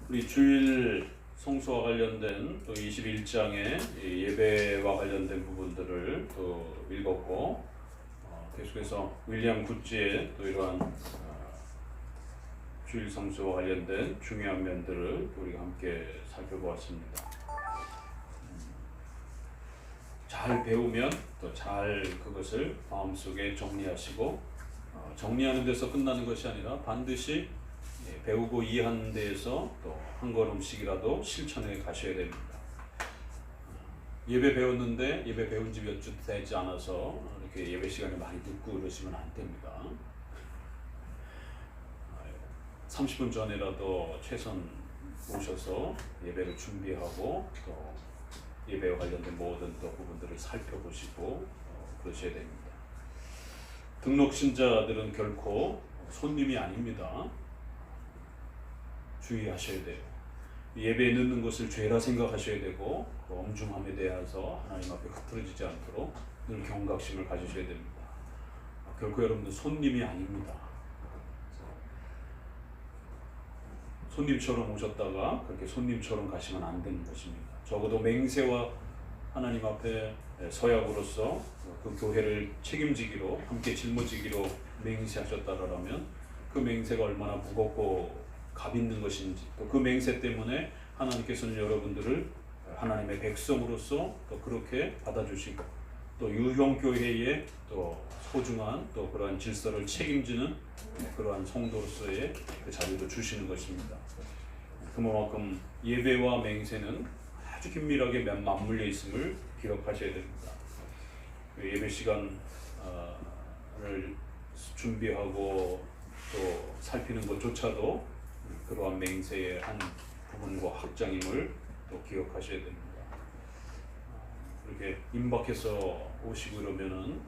우리 주일 성수와 관련된 또 21장의 예배와 관련된 부분들을 또 읽었고, 계속해서 윌리엄 굿지의 또 이러한 주일 성수와 관련된 중요한 면들을 우리가 함께 살펴보았습니다. 잘 배우면 또 잘 그것을 마음속에 정리하시고, 정리하는 데서 끝나는 것이 아니라 반드시 배우고 이해하는 데에서 또 한 걸음씩이라도 실천해 가셔야 됩니다. 예배 배웠는데 예배 배운 지 몇 주 되지 않아서 이렇게 예배 시간에 많이 듣고 그러시면 안 됩니다. 30분 전이라도 최선 오셔서 예배를 준비하고 또 예배와 관련된 모든 또 부분들을 살펴보시고 그러셔야 됩니다. 등록 신자들은 결코 손님이 아닙니다. 주의하셔야 돼요. 예배에 늦는 것을 죄라 생각하셔야 되고, 엄중함에 대해서 하나님 앞에 흐트러지지 않도록 늘 경각심을 가지셔야 됩니다. 결코 여러분들 손님이 아닙니다. 손님처럼 오셨다가 그렇게 손님처럼 가시면 안 되는 것입니다. 적어도 맹세와 하나님 앞에 서약으로서 그 교회를 책임지기로, 함께 짊어지기로 맹세하셨다라면 그 맹세가 얼마나 무겁고 값 있는 것인지, 또 그 맹세 때문에 하나님께서는 여러분들을 하나님의 백성으로서 또 그렇게 받아주시고, 또 유형교회의 또 소중한 또 그러한 질서를 책임지는 그러한 성도로서의 그 자리도 주시는 것입니다. 그만큼 예배와 맹세는 아주 긴밀하게 맞물려 있음을 기억하셔야 됩니다. 예배 시간을 준비하고 또 살피는 것조차도 그러한 맹세의 한 부분과 확장임을 또 기억하셔야 됩니다. 이렇게 임박해서 오시고 이러면은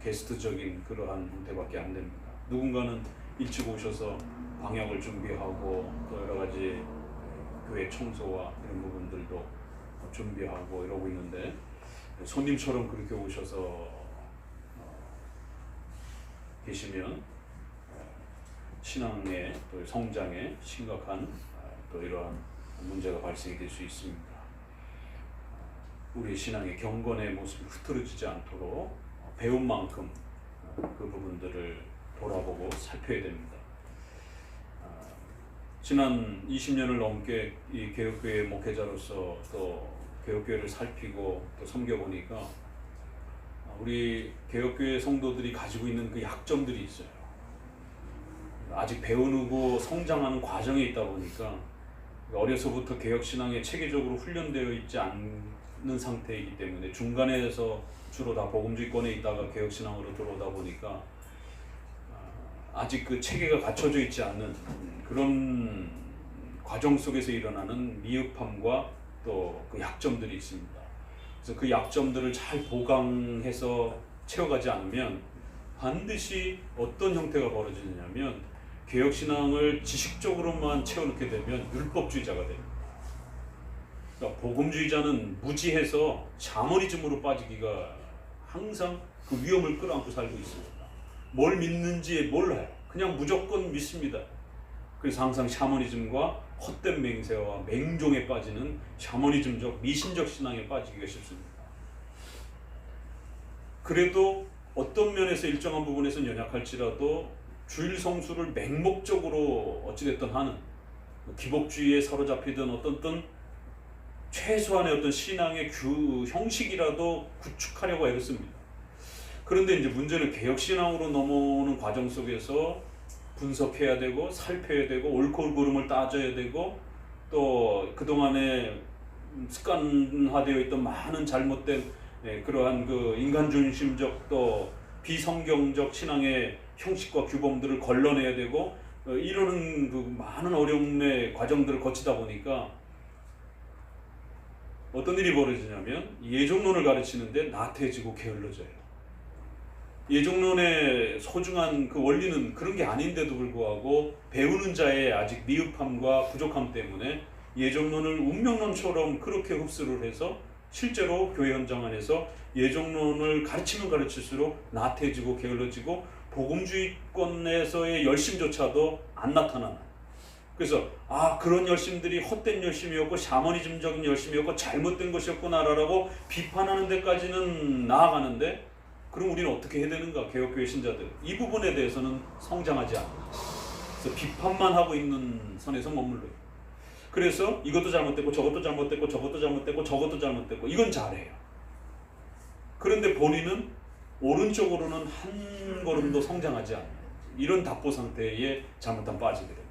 게스트적인 그러한 형태밖에 안 됩니다. 누군가는 일찍 오셔서 방역을 준비하고 또 여러 가지 교회 청소와 이런 부분들도 준비하고 이러고 있는데, 손님처럼 그렇게 오셔서 계시면 신앙의 또 성장에 심각한 또 이러한 문제가 발생이 될 수 있습니다. 우리 신앙의 경건의 모습이 흐트러지지 않도록 배운 만큼 그 부분들을 돌아보고 살펴야 됩니다. 지난 20년을 넘게 이 개혁교회 목회자로서 또 개혁교회를 살피고 또 섬겨보니까 우리 개혁교회 성도들이 가지고 있는 그 약점들이 있어요. 아직 배우고 성장하는 과정에 있다 보니까 어려서부터 개혁신앙에 체계적으로 훈련되어 있지 않는 상태이기 때문에 중간에서 주로 다 복음주의권에 있다가 개혁신앙으로 들어오다 보니까 아직 그 체계가 갖춰져 있지 않는 그런 과정 속에서 일어나는 미흡함과 또 그 약점들이 있습니다. 그래서 그 약점들을 잘 보강해서 채워가지 않으면 반드시 어떤 형태가 벌어지냐면 개혁신앙을 지식적으로만 채워넣게 되면 율법주의자가 됩니다. 그러니까 복음주의자는 무지해서 샤머니즘으로 빠지기가 항상 그 위험을 끌어안고 살고 있습니다. 뭘 믿는지 몰라요. 그냥 무조건 믿습니다. 그래서 항상 샤머니즘과 헛된 맹세와 맹종에 빠지는 샤머니즘적 미신적 신앙에 빠지기가 쉽습니다. 그래도 어떤 면에서 일정한 부분에서는 연약할지라도 주일 성수를 맹목적으로 어찌됐든 하는 기복주의에 사로잡히든 어떤 최소한의 어떤 신앙의 형식이라도 구축하려고 애쓰습니다. 그런데 이제 문제는 개혁신앙으로 넘어오는 과정 속에서 분석해야 되고 살펴야 되고 옳고 그름을 따져야 되고 또 그동안에 습관화되어 있던 많은 잘못된 그러한 그 인간 중심적 또 비성경적 신앙의 형식과 규범들을 걸러내야 되고 이러는 그 많은 어려움의 과정들을 거치다 보니까 어떤 일이 벌어지냐면 예종론을 가르치는데 나태해지고 게을러져요. 예종론의 소중한 그 원리는 그런 게 아닌데도 불구하고 배우는 자의 아직 미흡함과 부족함 때문에 예종론을 운명론처럼 그렇게 흡수를 해서 실제로 교회 현장 안에서 예종론을 가르치면 가르칠수록 나태해지고 게을러지고 복음주의권에서의 열심조차도 안 나타나는 그래서 그런 열심들이 헛된 열심이었고 샤머니즘적인 열심이었고 잘못된 것이었구나라고 비판하는 데까지는 나아가는데, 그럼 우리는 어떻게 해야 되는가? 개혁교회 신자들 이 부분에 대해서는 성장하지 않아요. 그래서 비판만 하고 있는 선에서 머물러요. 그래서 이것도 잘못됐고 저것도 잘못됐고 저것도 잘못됐고 저것도 잘못됐고 이건 잘해요. 그런데 본인은 오른쪽으로는 한 걸음도 성장하지 않는 이런 답보 상태에 잘못하면 빠지게 됩니다.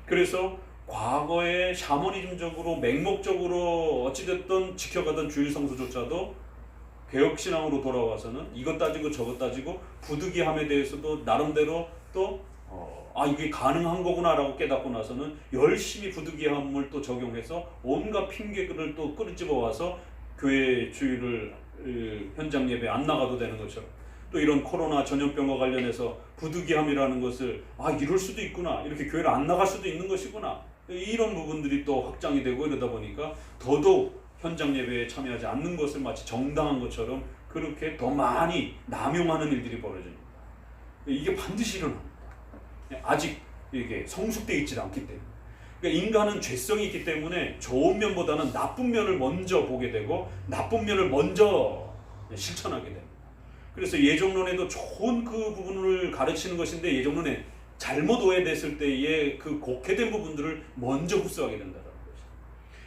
그래서 과거에 샤머니즘적으로 맹목적으로 어찌됐든 지켜가던 주일 성수조차도 개혁신앙으로 돌아와서는 이것 따지고 저것 따지고 부득이함에 대해서도 나름대로 또 이게 가능한 거구나라고 깨닫고 나서는 열심히 부득이함을 또 적용해서 온갖 핑계를 또 끌어집어 와서 교회 주일을 현장 예배 안 나가도 되는 것처럼, 또 이런 코로나 전염병과 관련해서 부득이함이라는 것을 이럴 수도 있구나, 이렇게 교회를 안 나갈 수도 있는 것이구나, 이런 부분들이 또 확장이 되고 이러다 보니까 더더욱 현장 예배에 참여하지 않는 것을 마치 정당한 것처럼 그렇게 더 많이 남용하는 일들이 벌어집니다. 이게 반드시 일어납니다. 아직 이게 성숙되어 있지 않기 때문에. 그러니까 인간은 죄성이 있기 때문에 좋은 면보다는 나쁜 면을 먼저 보게 되고 나쁜 면을 먼저 실천하게 됩니다. 그래서 예정론에도 좋은 그 부분을 가르치는 것인데, 예정론에 잘못 오해됐을 때의 그 곡해된 부분들을 먼저 흡수하게 된다는 거죠.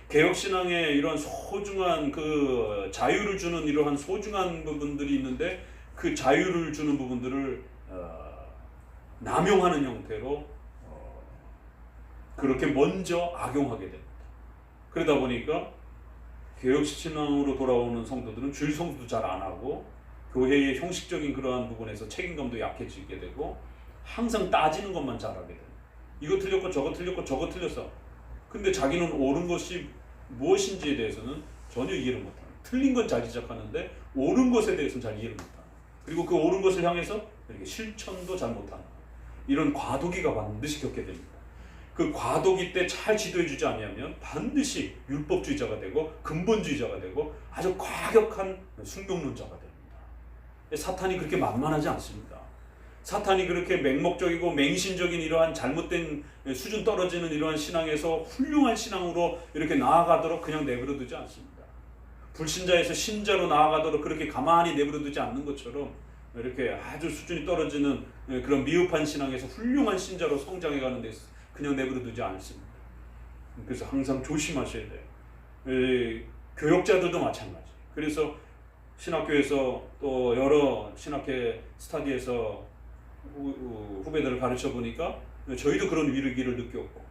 개혁신앙에 이러한 소중한 그 자유를 주는 이러한 소중한 부분들이 있는데, 그 자유를 주는 부분들을 남용하는 형태로 그렇게 먼저 악용하게 됩니다. 그러다 보니까 개혁신앙으로 돌아오는 성도들은 주일 성수도 잘 안 하고 교회의 형식적인 그러한 부분에서 책임감도 약해지게 되고 항상 따지는 것만 잘하게 돼요. 이거 틀렸고 저거 틀렸고 저거 틀렸어. 근데 자기는 옳은 것이 무엇인지에 대해서는 전혀 이해를 못하는, 틀린 건 잘 지적하는데 옳은 것에 대해서는 잘 이해를 못하는, 그리고 그 옳은 것을 향해서 이렇게 실천도 잘 못하는 이런 과도기가 반드시 겪게 됩니다. 그 과도기 때 잘 지도해주지 않으면 반드시 율법주의자가 되고 근본주의자가 되고 아주 과격한 숙명론자가 됩니다. 사탄이 그렇게 만만하지 않습니다. 사탄이 그렇게 맹목적이고 맹신적인 이러한 잘못된 수준 떨어지는 이러한 신앙에서 훌륭한 신앙으로 이렇게 나아가도록 그냥 내버려두지 않습니다. 불신자에서 신자로 나아가도록 그렇게 가만히 내버려두지 않는 것처럼 이렇게 아주 수준이 떨어지는 그런 미흡한 신앙에서 훌륭한 신자로 성장해가는 데서 그냥 내버려두지 않습니다. 그래서 항상 조심하셔야 돼요. 교역자들도 마찬가지. 그래서 신학교에서 또 여러 신학회 스터디에서 후배들을 가르쳐 보니까 저희도 그런 위기를 느꼈고,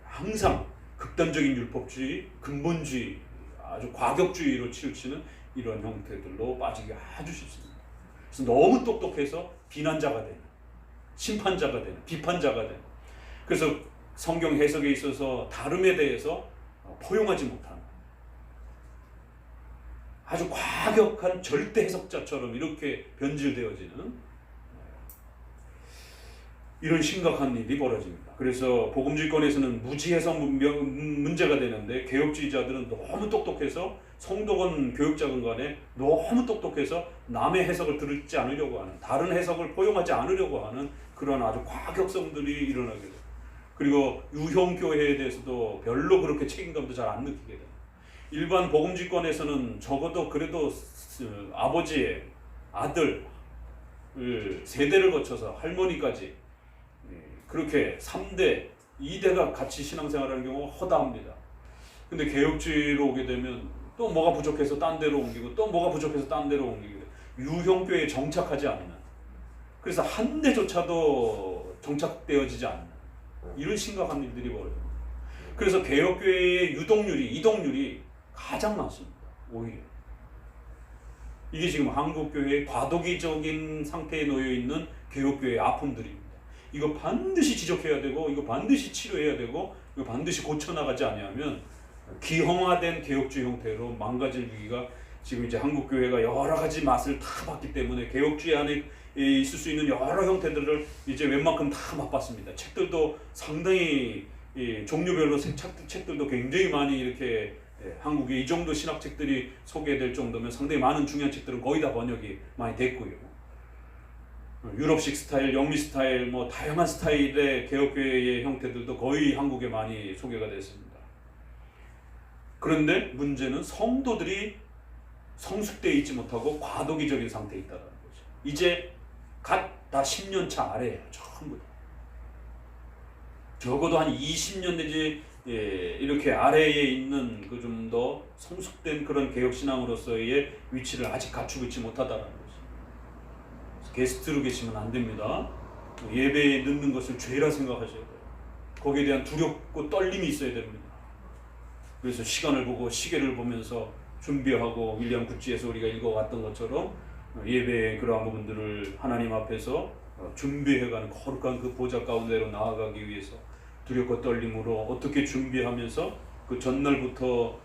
항상 극단적인 율법주의, 근본주의, 아주 과격주의로 치우치는 이런 형태들로 빠지기 아주 쉽습니다. 그래서 너무 똑똑해서 비난자가 되는, 심판자가 되는, 비판자가 되는, 그래서 성경 해석에 있어서 다름에 대해서 포용하지 못하는 아주 과격한 절대 해석자처럼 이렇게 변질되어지는 이런 심각한 일이 벌어집니다. 그래서 복음주의권에서는 무지해석 문제가 되는데, 개혁주의자들은 너무 똑똑해서, 성도건 교육자건 간에 너무 똑똑해서 남의 해석을 듣지 않으려고 하는, 다른 해석을 포용하지 않으려고 하는 그런 아주 과격성들이 일어나게 돼요. 그리고 유형교회에 대해서도 별로 그렇게 책임감도 잘 안 느끼게 돼요. 일반 복음주의권에서는 적어도 그래도 아버지의 아들 세대를 거쳐서 할머니까지 그렇게 3대, 2대가 같이 신앙생활하는 경우가 허다합니다. 근데 개혁주의로 오게 되면 또 뭐가 부족해서 딴 데로 옮기고, 또 뭐가 부족해서 딴 데로 옮기고, 유형교회에 정착하지 않는, 그래서 한 대조차도 정착되어지지 않는 이런 심각한 일들이 벌어집니다. 그래서 개혁교회의 유동률이, 이동률이 가장 많습니다. 오히려 이게 지금 한국교회의 과도기적인 상태에 놓여있는 개혁교회의 아픔들입니다. 이거 반드시 지적해야 되고, 이거 반드시 치료해야 되고, 이거 반드시 고쳐나가지 않으면 기형화된 개혁주의 형태로 망가질 위기가 지금 이제 한국교회가 여러 가지 맛을 다 봤기 때문에 개혁주의 안에 있을 수 있는 여러 형태들을 이제 웬만큼 다 맛봤습니다. 책들도 상당히 종류별로 책들도 굉장히 많이 이렇게 한국에 이 정도 신학책들이 소개될 정도면 상당히 많은 중요한 책들은 거의 다 번역이 많이 됐고요. 유럽식 스타일, 영미 스타일, 뭐 다양한 스타일의 개혁교회의 형태들도 거의 한국에 많이 소개가 됐습니다. 그런데 문제는 성도들이 성숙되어 있지 못하고 과도기적인 상태에 있다는 거죠. 이제 갓 다 10년 차 아래예요. 전부 다. 적어도 한 20년 내지 이렇게 아래에 있는 그 좀 더 성숙된 그런 개혁신앙으로서의 위치를 아직 갖추고 있지 못하다는 거죠. 게스트로 계시면 안 됩니다. 예배에 늦는 것을 죄라 생각하셔야 돼요. 거기에 대한 두렵고 떨림이 있어야 됩니다. 그래서 시간을 보고 시계를 보면서 준비하고 윌리엄 구찌에서 우리가 읽어왔던 것처럼 예배의 그러한 부분들을 하나님 앞에서 준비해가는 거룩한 그 보좌 가운데로 나아가기 위해서 두렵고 떨림으로 어떻게 준비하면서 그 전날부터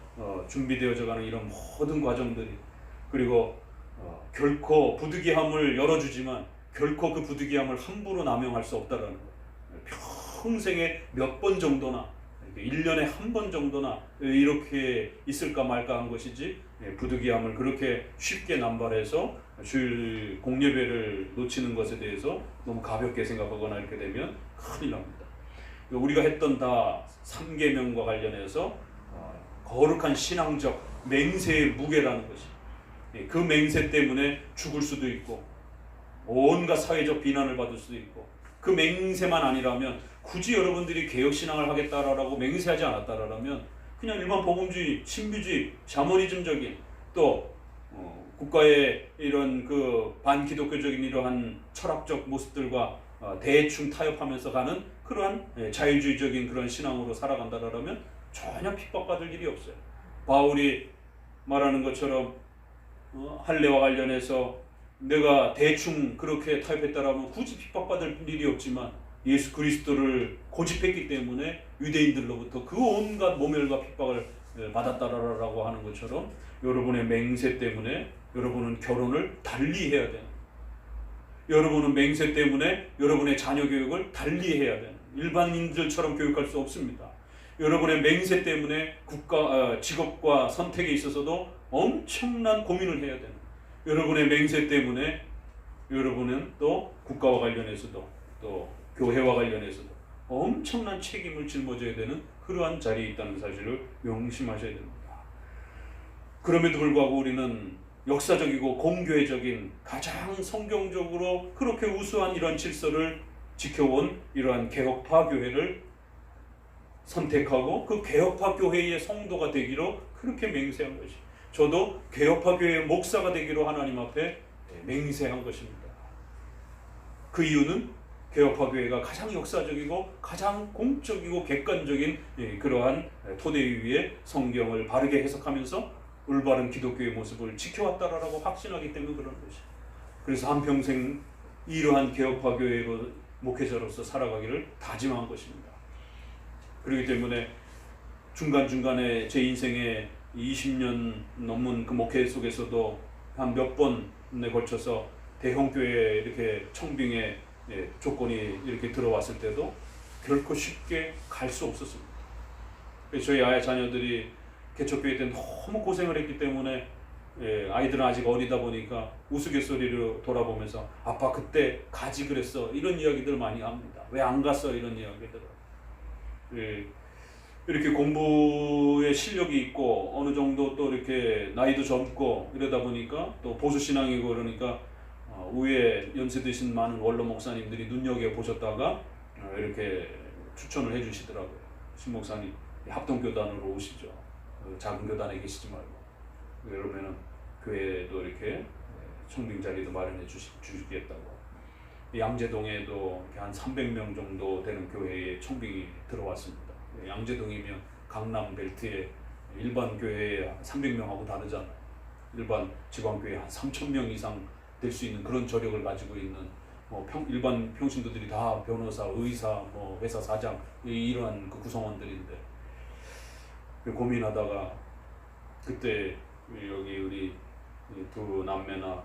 준비되어져 가는 이런 모든 과정들이, 그리고 결코 부득이함을 열어주지만 결코 그 부득이함을 함부로 남용할 수 없다라는 거예요. 평생에 몇 번 정도나, 1년에 한 번 정도나 이렇게 있을까 말까 한 것이지, 부득이함을 그렇게 쉽게 남발해서 주일 공예배를 놓치는 것에 대해서 너무 가볍게 생각하거나 이렇게 되면 큰일 납니다. 우리가 했던 다 3계명과 관련해서 거룩한 신앙적 맹세의 무게라는 것이, 그 맹세 때문에 죽을 수도 있고 온갖 사회적 비난을 받을 수도 있고, 그 맹세만 아니라면 굳이 여러분들이 개혁신앙을 하겠다라고 맹세하지 않았다라면 그냥 일반 복음주의, 신비주의, 샤머니즘적인 또 국가의 이런 그 반기독교적인 이러한 철학적 모습들과 대충 타협하면서 가는 그러한 자유주의적인 그런 신앙으로 살아간다라면 전혀 핍박받을 일이 없어요. 바울이 말하는 것처럼 할례와 관련해서 내가 대충 그렇게 타협했다라면 굳이 핍박받을 일이 없지만 예수 그리스도를 고집했기 때문에 유대인들로부터 그 온갖 모멸과 핍박을 받았다라고 하는 것처럼 여러분의 맹세 때문에 여러분은 결혼을 달리 해야 되는, 여러분은 맹세 때문에 여러분의 자녀 교육을 달리 해야 되는, 일반인들처럼 교육할 수 없습니다. 여러분의 맹세 때문에 직업과 선택에 있어서도 엄청난 고민을 해야 되는, 여러분의 맹세 때문에 여러분은 또 국가와 관련해서도 또 교회와 관련해서도 엄청난 책임을 짊어져야 되는 그러한 자리에 있다는 사실을 명심하셔야 됩니다. 그럼에도 불구하고 우리는 역사적이고 공교회적인 가장 성경적으로 그렇게 우수한 이러한 질서를 지켜온 이러한 개혁파 교회를 선택하고 그 개혁파 교회의 성도가 되기로 그렇게 맹세한 것이, 저도 개혁파 교회의 목사가 되기로 하나님 앞에 맹세한 것입니다. 그 이유는 개혁파 교회가 가장 역사적이고 가장 공적이고 객관적인 그러한 토대 위에 성경을 바르게 해석하면서 올바른 기독교의 모습을 지켜왔다라고 확신하기 때문에 그런 것이죠. 그래서 한평생 이러한 개혁파 교회로 목회자로서 살아가기를 다짐한 것입니다. 그렇기 때문에 중간중간에 제 인생의 20년 넘는 그 목회 속에서도 한 몇 번에 걸쳐서 대형교회 이렇게 청빙의 조건이 이렇게 들어왔을 때도 결코 쉽게 갈 수 없었습니다. 저희 아이 자녀들이 개척교회 때 너무 고생을 했기 때문에 아이들은 아직 어리다 보니까 우스갯소리로 돌아보면서 아빠 그때 가지 그랬어 이런 이야기들 많이 합니다. 왜 안 갔어 이런 이야기들. 이렇게 공부에 실력이 있고 어느 정도 또 이렇게 나이도 젊고 이러다 보니까 또 보수신앙이고 그러니까 위에 연세 드신 많은 원로 목사님들이 눈여겨보셨다가 이렇게 추천을 해주시더라고요. 신 목사님 합동교단으로 오시죠. 작은 교단에 계시지 말고 그러면은 교회도 이렇게 청빙 자리도 마련해 주시겠다고. 양재동에도 한 300명 정도 되는 교회에 청빙이 들어왔습니다. 양재동이면 강남 벨트에 일반 교회에 300명하고 다르잖아요. 일반 지방교회 한 3,000명 이상 될 수 있는 그런 저력을 가지고 있는 일반 평신도들이 다 변호사, 의사, 회사 사장 이러한 그 구성원들인데 고민하다가 그때 여기 우리 두 남매나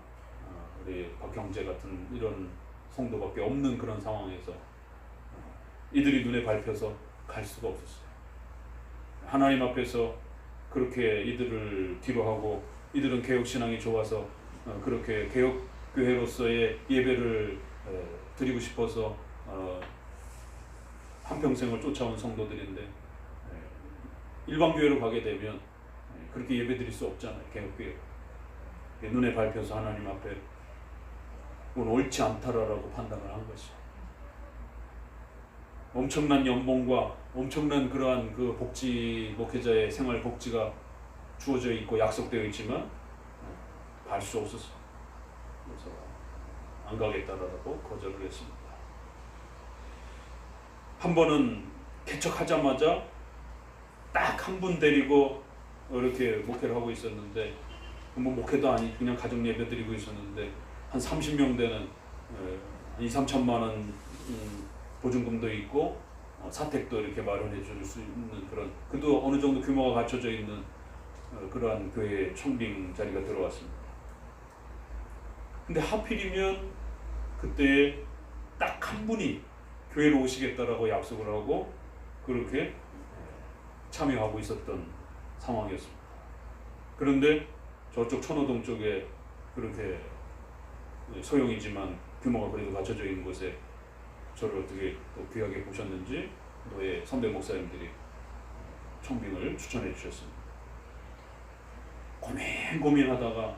우리 박형제 같은 이런 성도밖에 없는 그런 상황에서 이들이 눈에 밟혀서 갈 수가 없었어요. 하나님 앞에서 그렇게 이들을 뒤로 하고 이들은 개혁신앙이 좋아서 그렇게 개혁교회로서의 예배를 드리고 싶어서 한평생을 쫓아온 성도들인데 일반 교회로 가게 되면 그렇게 예배 드릴 수 없잖아요. 개혁교회 눈에 밟혀서 하나님 앞에 그건 옳지 않다라고 판단을 한 것이 엄청난 연봉과 엄청난 그러한 그 복지 목회자의 생활 복지가 주어져 있고 약속되어 있지만 갈 수 없었어. 그래서 안 가겠다라고 거절을 했습니다. 한 번은 개척하자마자 딱 한 분 데리고 이렇게 목회를 하고 있었는데 뭐 목회도 아니 그냥 가정 예배 드리고 있었는데 한 30명 되는 2, 3천만 원 보증금도 있고 사택도 이렇게 마련해 줄 수 있는 그런 그도 어느 정도 규모가 갖춰져 있는 그러한 교회 청빙 자리가 들어왔습니다. 근데 하필이면 그때 딱 한 분이 교회로 오시겠다라고 약속을 하고 그렇게 참여하고 있었던 상황이었습니다. 그런데 저쪽 천호동 쪽에 그렇게 소형이지만 규모가 그래도 갖춰져 있는 곳에 저를 어떻게 또 귀하게 보셨는지 노예 선배 목사님들이 청빙을 추천해 주셨습니다. 고민하다가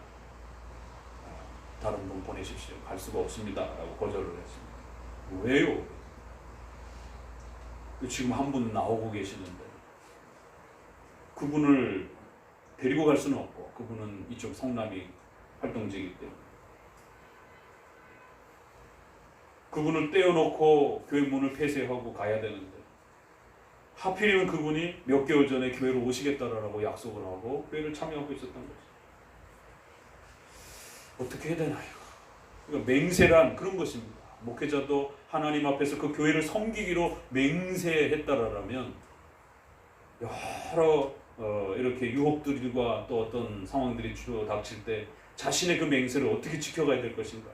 다른 분 보내십시오. 갈 수가 없습니다. 라고 거절을 했습니다. 왜요? 지금 한 분 나오고 계시는데 그분을 데리고 갈 수는 없고 그분은 이쪽 성남이 활동지이기 때문에 그분을 떼어놓고 교회 문을 폐쇄하고 가야 되는데 하필이면 그분이 몇 개월 전에 교회로 오시겠다라고 약속을 하고 교회를 참여하고 있었던 거죠. 어떻게 해야 되나요? 그러니까 맹세란 그런 것입니다. 목회자도 하나님 앞에서 그 교회를 섬기기로 맹세했다라면 여러 이렇게 유혹들과 또 어떤 상황들이 주어 닥칠 때 자신의 그 맹세를 어떻게 지켜가야 될 것인가.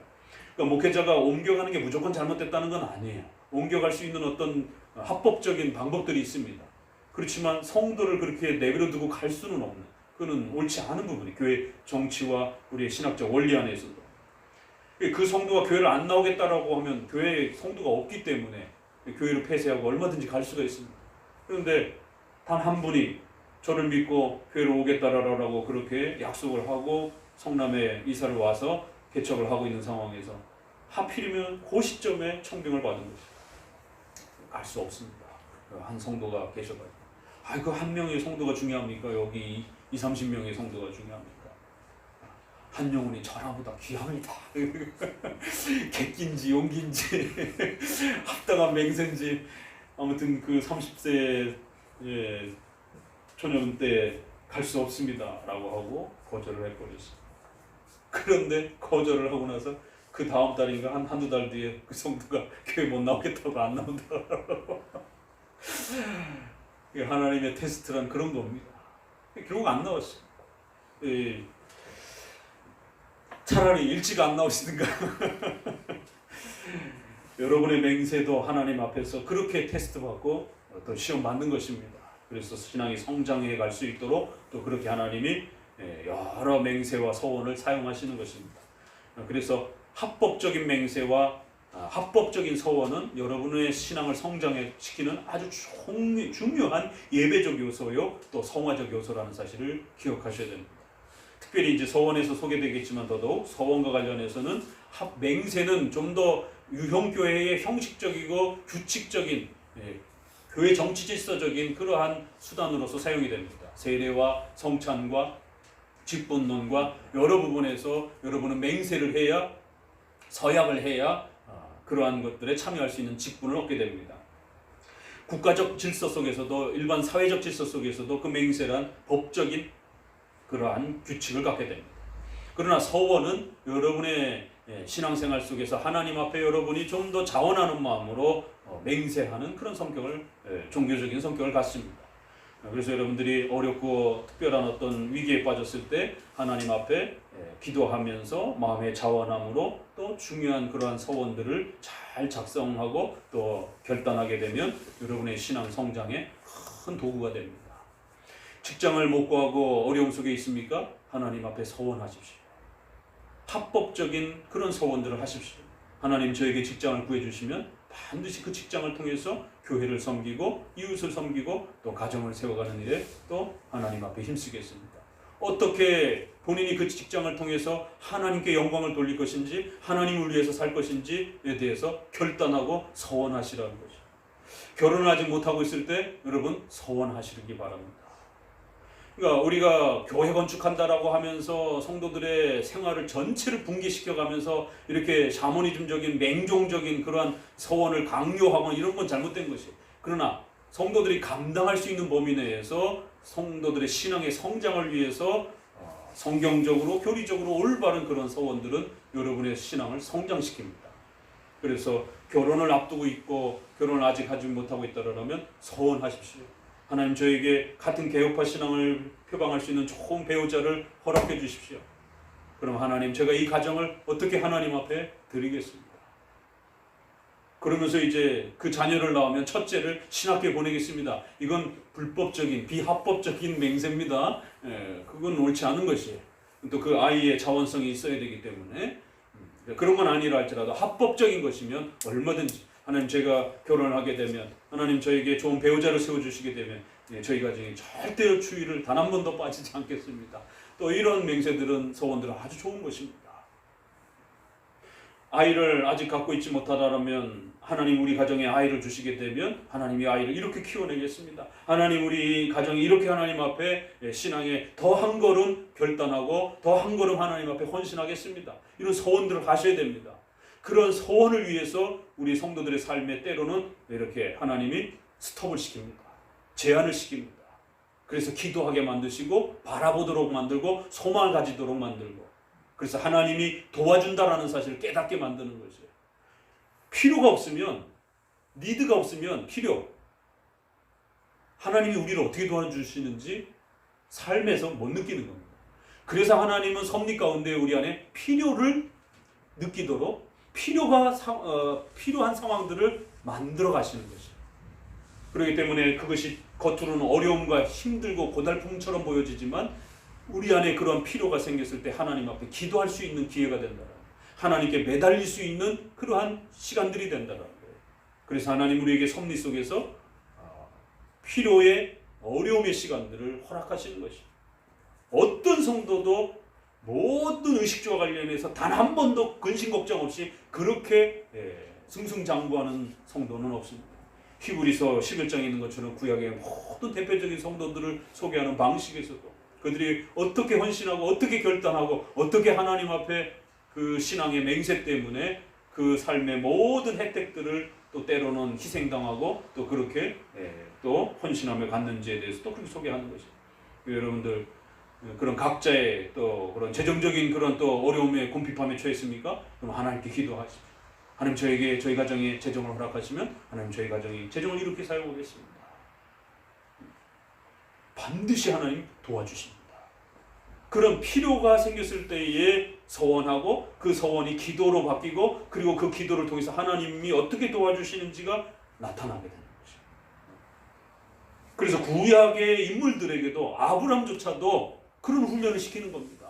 그러니까 목회자가 옮겨가는 게 무조건 잘못됐다는 건 아니에요. 옮겨갈 수 있는 어떤 합법적인 방법들이 있습니다. 그렇지만 성도를 그렇게 내버려 두고 갈 수는 없는 그는 옳지 않은 부분이 교회 정치와 우리의 신학적 원리 안에서도 그 성도가 교회를 안 나오겠다라고 하면 교회에 성도가 없기 때문에 교회를 폐쇄하고 얼마든지 갈 수가 있습니다. 그런데 단 한 분이 저를 믿고 교회로 오겠다라고 그렇게 약속을 하고 성남에 이사를 와서 개척을 하고 있는 상황에서 하필이면 그 시점에 청빙을 받은 것입니다. 갈 수 없습니다. 한 성도가 계셔가지고 그 한 명의 성도가 중요합니까? 여기 20, 30명의 성도가 중요합니까? 한 영혼이 전하보다 귀합니다. 객기인지 용기인지 합당한 맹세인지 아무튼 그 30세 초년 때 갈 수 없습니다 라고 하고 거절을 해버렸어요. 그런데 거절을 하고 나서 그 다음 달인가 한두 달 뒤에 그 성도가 교회 못 나오겠다고 안 나온다고. 하나님의 테스트란 그런 겁니다. 결국 안 나왔어요. 차라리 일찍 안 나오시든가. 여러분의 맹세도 하나님 앞에서 그렇게 테스트 받고 또 시험 받는 것입니다. 그래서 신앙이 성장해 갈 수 있도록 또 그렇게 하나님이 여러 맹세와 서원을 사용하시는 것입니다. 그래서 합법적인 맹세와 합법적인 서원은 여러분의 신앙을 성장시키는 아주 중요한 예배적 요소요 또 성화적 요소라는 사실을 기억하셔야 됩니다. 특별히 이제 서원에서 소개되겠지만 더더욱 서원과 관련해서는 맹세는 좀 더 유형교회의 형식적이고 규칙적인 교회 정치 질서적인 그러한 수단으로서 사용이 됩니다. 세례와 성찬과 직분론과 여러 부분에서 여러분은 맹세를 해야 서약을 해야 그러한 것들에 참여할 수 있는 직분을 얻게 됩니다. 국가적 질서 속에서도 일반 사회적 질서 속에서도 그 맹세란 법적인 그러한 규칙을 갖게 됩니다. 그러나 서원은 여러분의 신앙생활 속에서 하나님 앞에 여러분이 좀 더 자원하는 마음으로 맹세하는 그런 성격을 종교적인 성격을 갖습니다. 그래서 여러분들이 어렵고 특별한 어떤 위기에 빠졌을 때 하나님 앞에 기도하면서 마음의 자원함으로 또 중요한 그러한 서원들을 잘 작성하고 또 결단하게 되면 여러분의 신앙 성장에 큰 도구가 됩니다. 직장을 못 구하고 어려움 속에 있습니까? 하나님 앞에 서원하십시오. 합법적인 그런 서원들을 하십시오. 하나님 저에게 직장을 구해주시면 반드시 그 직장을 통해서 교회를 섬기고 이웃을 섬기고 또 가정을 세워가는 일에 또 하나님 앞에 힘쓰겠습니다. 어떻게 본인이 그 직장을 통해서 하나님께 영광을 돌릴 것인지 하나님을 위해서 살 것인지에 대해서 결단하고 서원하시라는 거죠. 결혼을 아직 못하고 있을 때 여러분 서원하시기 바랍니다. 그러니까 우리가 교회 건축한다라고 하면서 성도들의 생활을 전체를 붕괴시켜가면서 이렇게 샤머니즘적인 맹종적인 그러한 서원을 강요하고 이런 건 잘못된 것이에요. 그러나 성도들이 감당할 수 있는 범위 내에서 성도들의 신앙의 성장을 위해서 성경적으로 교리적으로 올바른 그런 서원들은 여러분의 신앙을 성장시킵니다. 그래서 결혼을 앞두고 있고 결혼을 아직 하지 못하고 있다라면 서원하십시오. 하나님 저에게 같은 개혁파 신앙을 표방할 수 있는 좋은 배우자를 허락해 주십시오. 그럼 하나님 제가 이 가정을 어떻게 하나님 앞에 드리겠습니다. 그러면서 이제 그 자녀를 낳으면 첫째를 신학교에 보내겠습니다. 이건 불법적인 비합법적인 맹세입니다. 그건 옳지 않은 것이에요. 또 그 아이의 자원성이 있어야 되기 때문에 그런 건 아니라 할지라도 합법적인 것이면 얼마든지 하나님 제가 결혼을 하게 되면 하나님 저에게 좋은 배우자를 세워주시게 되면 저희 가정이 절대로 추위를 단 한 번도 빠지지 않겠습니다. 또 이런 맹세들은 서원들은 아주 좋은 것입니다. 아이를 아직 갖고 있지 못하다면 하나님 우리 가정에 아이를 주시게 되면 하나님이 아이를 이렇게 키워내겠습니다. 하나님 우리 가정이 이렇게 하나님 앞에 신앙에 더 한 걸음 결단하고 더 한 걸음 하나님 앞에 헌신하겠습니다. 이런 서원들을 하셔야 됩니다. 그런 서원을 위해서 우리 성도들의 삶에 때로는 이렇게 하나님이 스톱을 시킵니다. 제한을 시킵니다. 그래서 기도하게 만드시고 바라보도록 만들고 소망을 가지도록 만들고 그래서 하나님이 도와준다라는 사실을 깨닫게 만드는 거죠. 필요가 없으면 니드가 없으면 필요 하나님이 우리를 어떻게 도와주시는지 삶에서 못 느끼는 겁니다. 그래서 하나님은 섭리 가운데 우리 안에 필요를 느끼도록 필요한 상황들을 만들어 가시는 것이죠. 그렇기 때문에 그것이 겉으로는 어려움과 힘들고 고달픔처럼 보여지지만 우리 안에 그런 필요가 생겼을 때 하나님 앞에 기도할 수 있는 기회가 된다는 거예요. 하나님께 매달릴 수 있는 그러한 시간들이 된다는 거예요. 그래서 하나님 우리에게 섭리 속에서 필요의 어려움의 시간들을 허락하시는 것이죠. 어떤 성도도 모든 의식주와 관련해서 단 한 번도 근심 걱정 없이 그렇게 승승장구하는 성도는 없습니다. 히브리서 11장에 있는 것처럼 구약의 모든 대표적인 성도들을 소개하는 방식에서도 그들이 어떻게 헌신하고 어떻게 결단하고 어떻게 하나님 앞에 그 신앙의 맹세 때문에 그 삶의 모든 혜택들을 또 때로는 희생당하고 또 그렇게 또 헌신함을 갖는지에 대해서 또 그렇게 소개하는 것이죠. 여러분들 그런 각자의 또 그런 재정적인 그런 또 어려움에 궁핍함에 처했습니까? 그럼 하나님께 기도하십시오. 하나님 저에게 저희 가정에 재정을 허락하시면 하나님 저희 가정이 재정을 이렇게 사용하겠습니다. 반드시 하나님 도와주십니다. 그런 필요가 생겼을 때에 서원하고 그 서원이 기도로 바뀌고 그리고 그 기도를 통해서 하나님이 어떻게 도와주시는지가 나타나게 되는 거죠. 그래서 구약의 인물들에게도 아브람조차도 그런 훈련을 시키는 겁니다.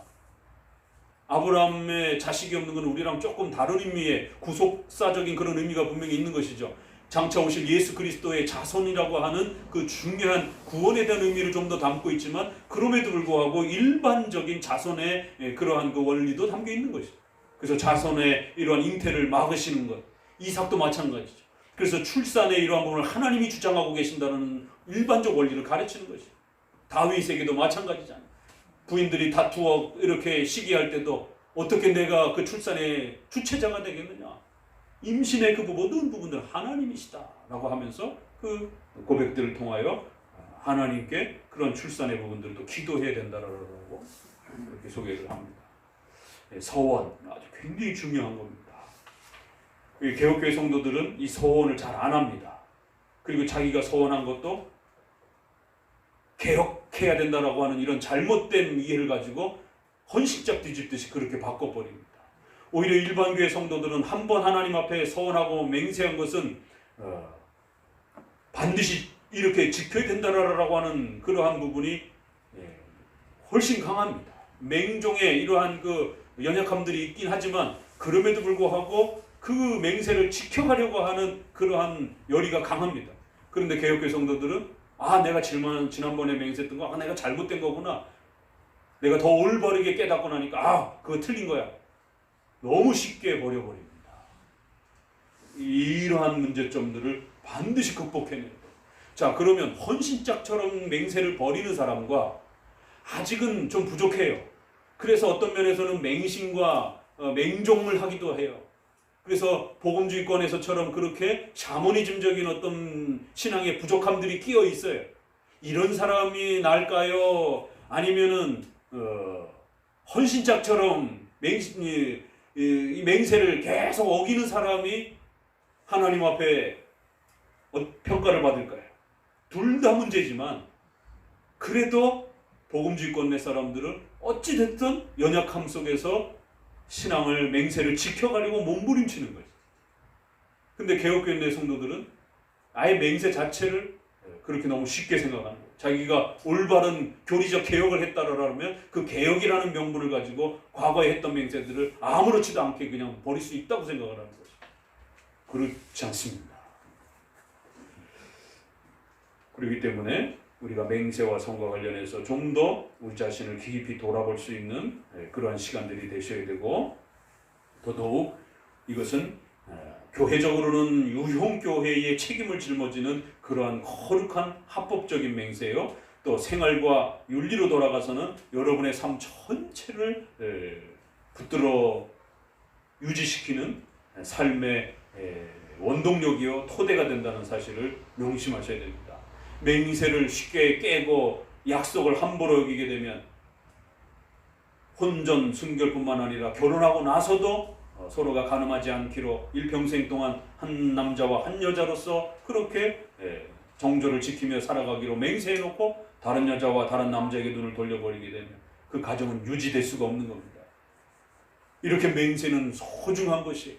아브라함의 자식이 없는 건 우리랑 조금 다른 의미의 구속사적인 그런 의미가 분명히 있는 것이죠. 장차 오실 예수 그리스도의 자손이라고 하는 그 중요한 구원에 대한 의미를 좀 더 담고 있지만 그럼에도 불구하고 일반적인 자손의 그러한 그 원리도 담겨 있는 것이죠. 그래서 자손의 이러한 잉태를 막으시는 것, 이삭도 마찬가지죠. 그래서 출산의 이러한 부분을 하나님이 주장하고 계신다는 일반적 원리를 가르치는 것이죠. 다윗에게도 마찬가지잖아요. 부인들이 다투어 이렇게 시기할 때도 어떻게 내가 그 출산의 주체자가 되겠느냐. 임신의 그 모든 부분들 하나님이시다라고 하면서 그 고백들을 통하여 하나님께 그런 출산의 부분들도 기도해야 된다라고 이렇게 소개를 합니다. 서원 아주 굉장히 중요한 겁니다. 개혁교회 성도들은 이 서원을 잘 안 합니다. 그리고 자기가 서원한 것도 개혁해야 된다라고 하는 이런 잘못된 이해를 가지고 헌식작 뒤집듯이 그렇게 바꿔버립니다. 오히려 일반교회 성도들은 한 번 하나님 앞에 서원하고 맹세한 것은 반드시 이렇게 지켜야 된다라고 하는 그러한 부분이 훨씬 강합니다. 맹종의 이러한 그 연약함들이 있긴 하지만 그럼에도 불구하고 그 맹세를 지켜가려고 하는 그러한 열의가 강합니다. 그런데 개혁교회 성도들은 내가 지난번에 맹세했던 거 내가 잘못된 거구나. 내가 더 올바르게 깨닫고 나니까 그거 틀린 거야. 너무 쉽게 버려버립니다. 이러한 문제점들을 반드시 극복해내야 돼요. 자, 그러면 헌신짝처럼 맹세를 버리는 사람과 아직은 좀 부족해요. 그래서 어떤 면에서는 맹신과 맹종을 하기도 해요. 그래서 복음주의권에서처럼 그렇게 샤머니즘적인 어떤 신앙의 부족함들이 끼어 있어요. 이런 사람이 나을까요? 아니면은 헌신짝처럼 이 맹세를 계속 어기는 사람이 하나님 앞에 평가를 받을까요? 둘 다 문제지만 그래도 복음주의권 내 사람들은 어찌됐든 연약함 속에서 신앙을 맹세를 지켜가려고 몸부림치는 거죠. 근데 개혁교회 내 성도들은 아예 맹세 자체를 그렇게 너무 쉽게 생각하는 거예요. 자기가 올바른 교리적 개혁을 했다라면 그 개혁이라는 명분을 가지고 과거에 했던 맹세들을 아무렇지도 않게 그냥 버릴 수 있다고 생각을 하는 거죠. 그렇지 않습니다. 그렇기 때문에 우리가 맹세와 성과 관련해서 좀 더 우리 자신을 깊이 돌아볼 수 있는 그러한 시간들이 되셔야 되고, 더더욱 이것은 교회적으로는 유형교회의 책임을 짊어지는 그러한 거룩한 합법적인 맹세요. 또 생활과 윤리로 돌아가서는 여러분의 삶 전체를 붙들어 유지시키는 삶의 원동력이요 토대가 된다는 사실을 명심하셔야 됩니다. 맹세를 쉽게 깨고 약속을 함부로 어기게 되면 혼전 순결뿐만 아니라 결혼하고 나서도 서로가 간음하지 않기로 일평생 동안 한 남자와 한 여자로서 그렇게 정조를 지키며 살아가기로 맹세해놓고 다른 여자와 다른 남자에게 눈을 돌려버리게 되면 그 가정은 유지될 수가 없는 겁니다. 이렇게 맹세는 소중한 것이에요.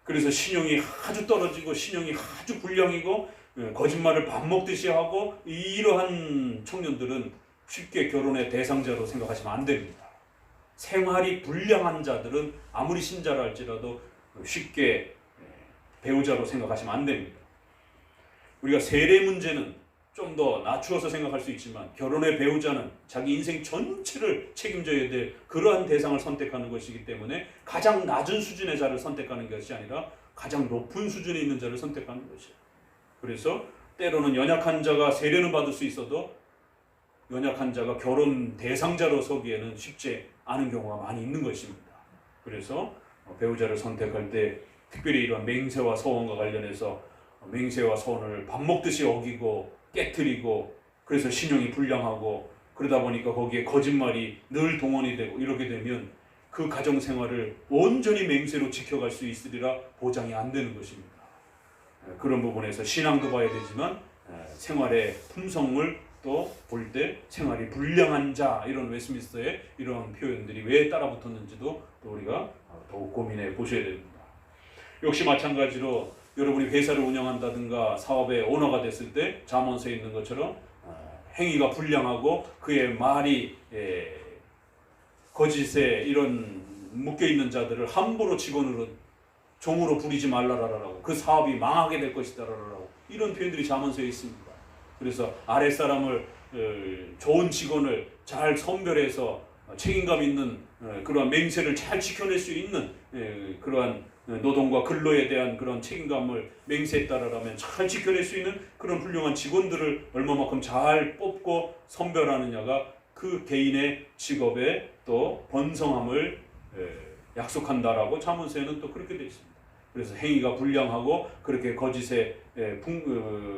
그래서 신용이 아주 떨어지고 신용이 아주 불량이고 거짓말을 밥 먹듯이 하고 이러한 청년들은 쉽게 결혼의 대상자로 생각하시면 안 됩니다. 생활이 불량한 자들은 아무리 신자라 할지라도 쉽게 배우자로 생각하시면 안 됩니다. 우리가 세례 문제는 좀 더 낮추어서 생각할 수 있지만 결혼의 배우자는 자기 인생 전체를 책임져야 될 그러한 대상을 선택하는 것이기 때문에 가장 낮은 수준의 자를 선택하는 것이 아니라 가장 높은 수준에 있는 자를 선택하는 것이에요. 그래서 때로는 연약한 자가 세례는 받을 수 있어도 연약한 자가 결혼 대상자로 서기에는 쉽지 않은 경우가 많이 있는 것입니다. 그래서 배우자를 선택할 때 특별히 이러한 맹세와 서원과 관련해서 맹세와 서원을 밥 먹듯이 어기고 깨트리고 그래서 신용이 불량하고 그러다 보니까 거기에 거짓말이 늘 동원이 되고 이렇게 되면 그 가정생활을 온전히 맹세로 지켜갈 수 있으리라 보장이 안 되는 것입니다. 그런 부분에서 신앙도 봐야 되지만 생활의 품성을 또 볼 때 생활이 불량한 자 이런 웨스민스터의 이러한 표현들이 왜 따라붙었는지도 또 우리가 더욱 고민해 보셔야 됩니다. 역시 마찬가지로 여러분이 회사를 운영한다든가 사업의 오너가 됐을 때 잠언서에 있는 것처럼 행위가 불량하고 그의 말이 거짓에 이런 묶여있는 자들을 함부로 직원으로 종으로 부리지 말라라라고 그 사업이 망하게 될 것이다라라고 이런 표현들이 잠언서에 있습니다. 그래서 아랫사람을 좋은 직원을 잘 선별해서 책임감 있는 그러한 맹세를 잘 지켜낼 수 있는 그러한 노동과 근로에 대한 그런 책임감을 맹세에 따라라면 잘 지켜낼 수 있는 그런 훌륭한 직원들을 얼마만큼 잘 뽑고 선별하느냐가 그 개인의 직업의 또 번성함을 약속한다라고 잠언서에는 또 그렇게 되어 있습니다. 그래서 행위가 불량하고 그렇게 거짓에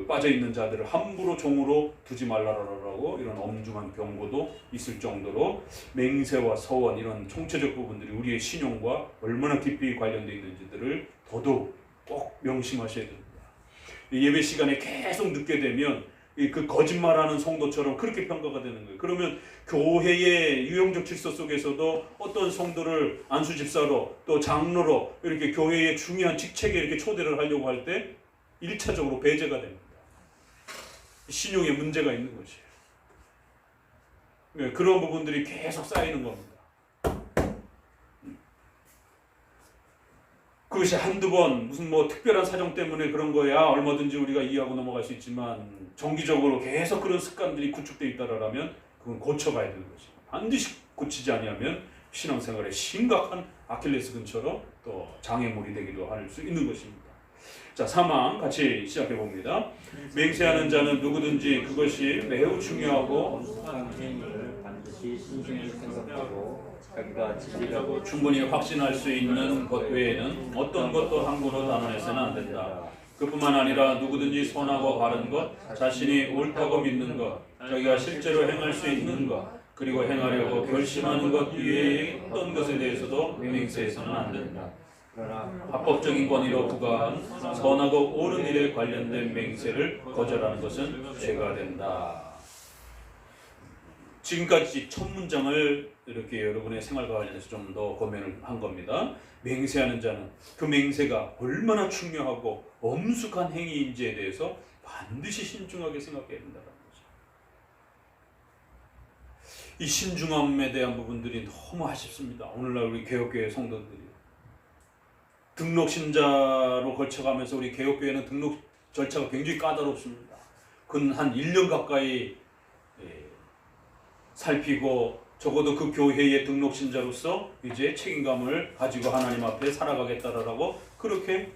빠져있는 자들을 함부로 종으로 두지 말라라고 이런 엄중한 경고도 있을 정도로 맹세와 서원 이런 총체적 부분들이 우리의 신용과 얼마나 깊이 관련되어 있는지들을 더더욱 꼭 명심하셔야 됩니다. 예배 시간에 계속 늦게 되면 그 거짓말하는 성도처럼 그렇게 평가가 되는 거예요. 그러면 교회의 유형적 질서 속에서도 어떤 성도를 안수집사로 또 장로로 이렇게 교회의 중요한 직책에 이렇게 초대를 하려고 할 때 1차적으로 배제가 됩니다. 신용에 문제가 있는 것이에요. 네, 그런 부분들이 계속 쌓이는 겁니다. 그것이 한두 번 무슨 뭐 특별한 사정 때문에 그런 거야 얼마든지 우리가 이해하고 넘어갈 수 있지만 정기적으로 계속 그런 습관들이 구축되어 있다라면 그건 고쳐가야 되는 것이 반드시 고치지 아니하면 신앙생활에 심각한 아킬레스건처럼 또 장애물이 되기도 할 수 있는 것입니다. 자, 3항 같이 시작해 봅니다. 맹세하는 자는 누구든지 그것이 매우 중요하고 엄숙한 행위를 반드시 신중히 생각하고 자기가 진리라고 충분히 확신할 수 있는 것 외에는 어떤 것도 함부로 단언해서는 안 된다. 그뿐만 아니라 누구든지 선하고 바른 것, 자신이 옳다고 믿는 것, 자기가 실제로 행할 수 있는 것, 그리고 행하려고 결심하는 것 이외의 어떤 것에 대해서도 맹세해서는 안 된다. 합법적인 권위로 부과한 선하고 옳은 일에 관련된 맹세를 거절하는 것은 죄가 된다. 지금까지 첫 문장을 이렇게 여러분의 생활과 관련해서 좀 더 고민을 한 겁니다. 맹세하는 자는 그 맹세가 얼마나 중요하고 엄숙한 행위인지에 대해서 반드시 신중하게 생각해야 된다는 거죠. 이 신중함에 대한 부분들이 너무 아쉽습니다. 오늘날 우리 개혁교회 성도들이 등록 신자로 걸쳐가면서 우리 개혁교회는 등록 절차가 굉장히 까다롭습니다. 근 한 1년 가까이 살피고 적어도 그 교회의 등록 신자로서 이제 책임감을 가지고 하나님 앞에 살아가겠다라고 그렇게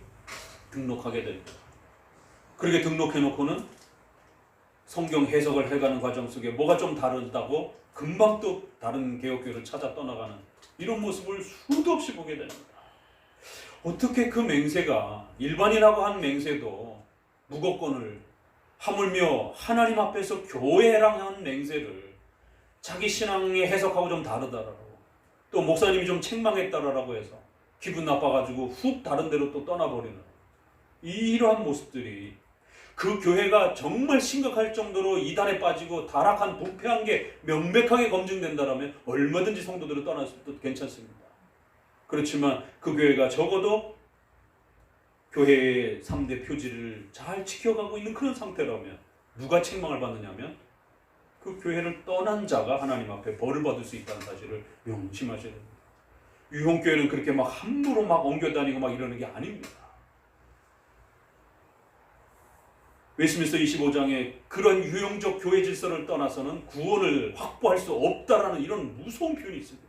등록하게 됩니다. 그렇게 등록해 놓고는 성경 해석을 해가는 과정 속에 뭐가 좀 다르다고 금방 또 다른 개혁교회를 찾아 떠나가는 이런 모습을 수도 없이 보게 됩니다. 어떻게 그 맹세가 일반인하고 한 맹세도 무거권을 하물며 하나님 앞에서 교회랑 한 맹세를 자기 신앙의 해석하고 좀 다르다라고 또 목사님이 좀 책망했다라고 해서 기분 나빠가지고 훅 다른 데로 또 떠나버리는 이러한 모습들이 그 교회가 정말 심각할 정도로 이단에 빠지고 타락한 부패한 게 명백하게 검증된다라면 얼마든지 성도들을 떠나서도 괜찮습니다. 그렇지만 그 교회가 적어도 교회의 3대 표지를 잘 지켜가고 있는 그런 상태라면 누가 책망을 받느냐면 그 교회를 떠난 자가 하나님 앞에 벌을 받을 수 있다는 사실을 명심하셔야 됩니다. 유형교회는 그렇게 막 함부로 막 옮겨다니고 막 이러는 게 아닙니다. 웨스트민스터 25장에 그런 유형적 교회 질서를 떠나서는 구원을 확보할 수 없다라는 이런 무서운 표현이 있습니다.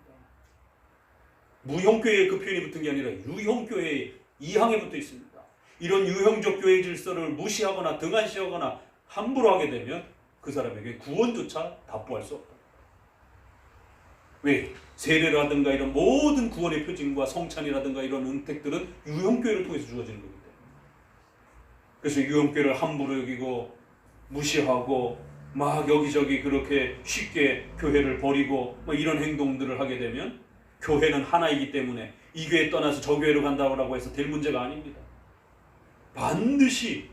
무형교회에 그 표현이 붙은 게 아니라 유형교회의 2항에 붙어 있습니다. 이런 유형적 교회 질서를 무시하거나 등한시하거나 함부로 하게 되면 그 사람에게 구원조차 답보할 수 없다. 왜? 세례라든가 이런 모든 구원의 표징과 성찬이라든가 이런 은택들은 유형교회를 통해서 주어지는 거기 때문에. 그래서 유형교회를 함부로 여기고 무시하고 막 여기저기 그렇게 쉽게 교회를 버리고 뭐 이런 행동들을 하게 되면 교회는 하나이기 때문에 이 교회 떠나서 저 교회로 간다고 해서 될 문제가 아닙니다. 반드시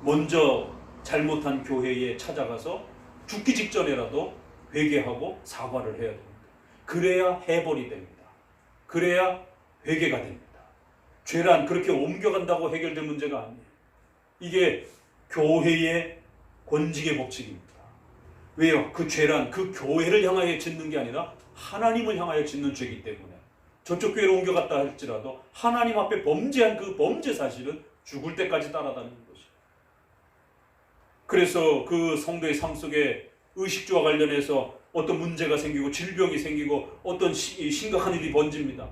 먼저 잘못한 교회에 찾아가서 죽기 직전에라도 회개하고 사과를 해야 됩니다. 그래야 해벌이 됩니다. 그래야 회개가 됩니다. 죄란 그렇게 옮겨간다고 해결될 문제가 아니에요. 이게 교회의 권징의 법칙입니다. 왜요? 그 죄란 그 교회를 향하여 짓는 게 아니라 하나님을 향하여 짓는 죄이기 때문에 저쪽 교회로 옮겨갔다 할지라도 하나님 앞에 범죄한 그 범죄 사실은 죽을 때까지 따라다니는 것이에요. 그래서 그 성도의 삶 속에 의식주와 관련해서 어떤 문제가 생기고 질병이 생기고 어떤 심각한 일이 번집니다.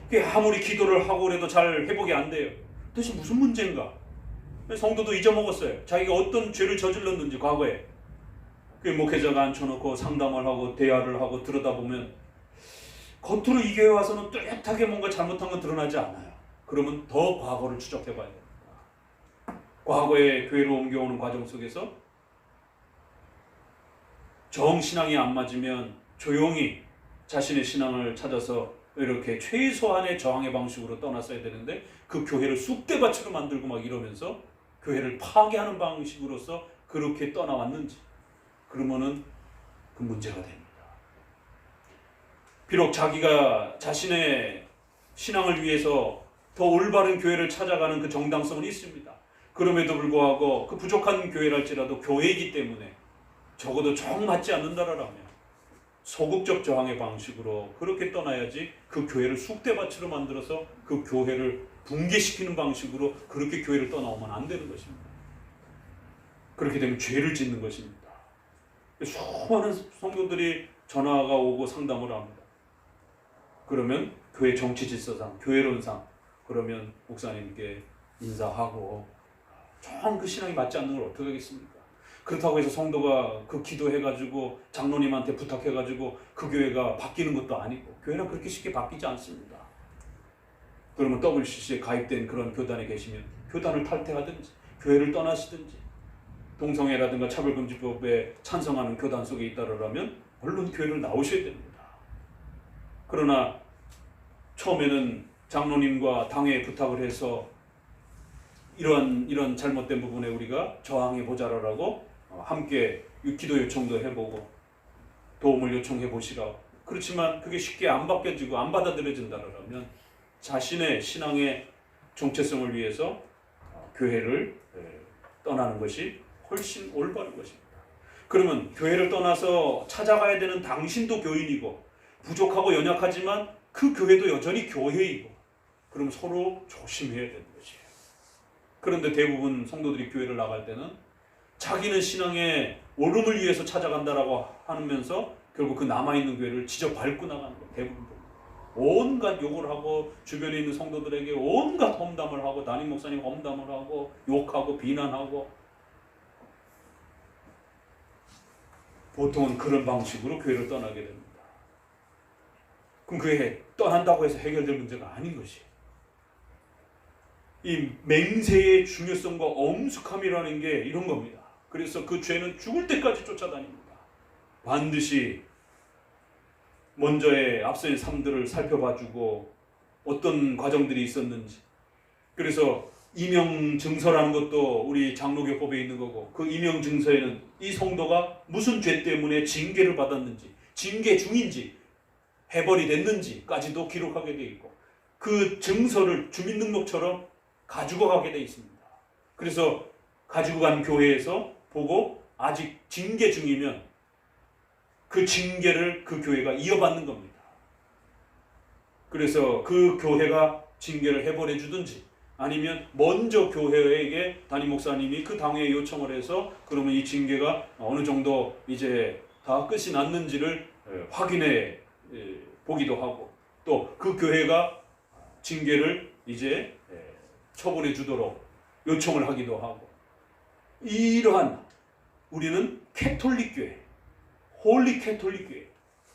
그게 아무리 기도를 하고 그래도 잘 회복이 안 돼요. 도대체 무슨 문제인가? 성도도 잊어먹었어요. 자기가 어떤 죄를 저질렀는지 과거에. 그 목회자가 앉혀놓고 상담을 하고 대화를 하고 들여다보면 겉으로 이 교회 와서는 뚜렷하게 뭔가 잘못한 건 드러나지 않아요. 그러면 더 과거를 추적해봐야 됩니다. 과거에 교회로 옮겨오는 과정 속에서 정신앙이 안 맞으면 조용히 자신의 신앙을 찾아서 이렇게 최소한의 저항의 방식으로 떠났어야 되는데 그 교회를 쑥대밭으로 만들고 막 이러면서 교회를 파괴하는 방식으로서 그렇게 떠나왔는지 그러면은 그 문제가 됩니다. 비록 자기가 자신의 신앙을 위해서 더 올바른 교회를 찾아가는 그 정당성은 있습니다. 그럼에도 불구하고 그 부족한 교회랄지라도 교회이기 때문에 적어도 정 맞지 않는다라면 소극적 저항의 방식으로 그렇게 떠나야지 그 교회를 쑥대밭으로 만들어서 그 교회를 붕괴시키는 방식으로 그렇게 교회를 떠나오면 안 되는 것입니다. 그렇게 되면 죄를 짓는 것입니다. 수많은 성도들이 전화가 오고 상담을 합니다. 그러면 교회 정치 질서상, 교회론상 그러면 목사님께 인사하고 정 그 신앙이 맞지 않는 걸 어떻게 하겠습니까? 그렇다고 해서 성도가 그 기도해가지고 장로님한테 부탁해가지고 그 교회가 바뀌는 것도 아니고 교회는 그렇게 쉽게 바뀌지 않습니다. 그러면 WCC에 가입된 그런 교단에 계시면 교단을 탈퇴하든지 교회를 떠나시든지 동성애라든가 차별금지법에 찬성하는 교단 속에 있다라면 얼른 교회를 나오셔야 됩니다. 그러나 처음에는 장로님과 당회에 부탁을 해서 이런 잘못된 부분에 우리가 저항해 보자라고 함께 기도 요청도 해보고 도움을 요청해 보시라. 그렇지만 그게 쉽게 안 바뀌어지고 안 받아들여진다라면 자신의 신앙의 정체성을 위해서 교회를 떠나는 것이 훨씬 올바른 것입니다. 그러면 교회를 떠나서 찾아가야 되는 당신도 교인이고 부족하고 연약하지만 그 교회도 여전히 교회이고 그럼 서로 조심해야 되는 것이에요. 그런데 대부분 성도들이 교회를 나갈 때는 자기는 신앙의 오름을 위해서 찾아간다라고 하면서 결국 그 남아있는 교회를 지저 밟고 나가는 거예요. 대부분 온갖 욕을 하고 주변에 있는 성도들에게 온갖 험담을 하고 담임 목사님 험담을 하고 욕하고 비난하고 보통은 그런 방식으로 교회를 떠나게 됩니다. 그럼 그게 떠난다고 해서 해결될 문제가 아닌 것이에요. 이 맹세의 중요성과 엄숙함이라는 게 이런 겁니다. 그래서 그 죄는 죽을 때까지 쫓아다닙니다. 반드시 먼저의 앞서의 삶들을 살펴봐주고 어떤 과정들이 있었는지 그래서 이명증서라는 것도 우리 장로교법에 있는 거고 그 이명증서에는 이 성도가 무슨 죄 때문에 징계를 받았는지 징계 중인지 해벌이 됐는지까지도 기록하게 되어 있고 그 증서를 주민등록처럼 가지고 가게 되어 있습니다. 그래서 가지고 간 교회에서 보고 아직 징계 중이면 그 징계를 그 교회가 이어받는 겁니다. 그래서 그 교회가 징계를 해버려 주든지 아니면 먼저 교회에게 담임 목사님이 그 당회에 요청을 해서 그러면 이 징계가 어느 정도 이제 다 끝이 났는지를 확인해 보기도 하고 또 그 교회가 징계를 이제 처분해 주도록 요청을 하기도 하고 이러한 우리는 캐톨릭 교회, 홀리 캐톨릭 교회,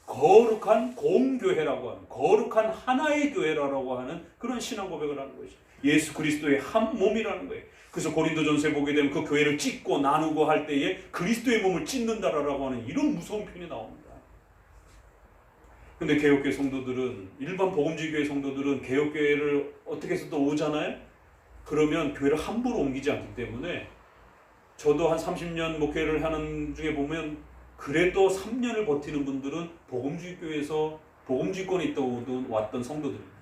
거룩한 공교회라고 하는 거룩한 하나의 교회라고 하는 그런 신앙 고백을 하는 것이죠. 예수 그리스도의 한 몸이라는 거예요. 그래서 고린도전서에 보게 되면 그 교회를 찢고 나누고 할 때에 그리스도의 몸을 찢는다라고 하는 이런 무서운 표현이 나옵니다. 근데 개혁교회 성도들은 일반 복음주의 교회 성도들은 개혁교회를 어떻게 해서 또 오잖아요. 그러면 교회를 함부로 옮기지 않기 때문에 저도 한 30년 목회를 하는 중에 보면 그래도 3년을 버티는 분들은 복음주의 교회에서 복음주의권에 있다고 왔던 성도들입니다.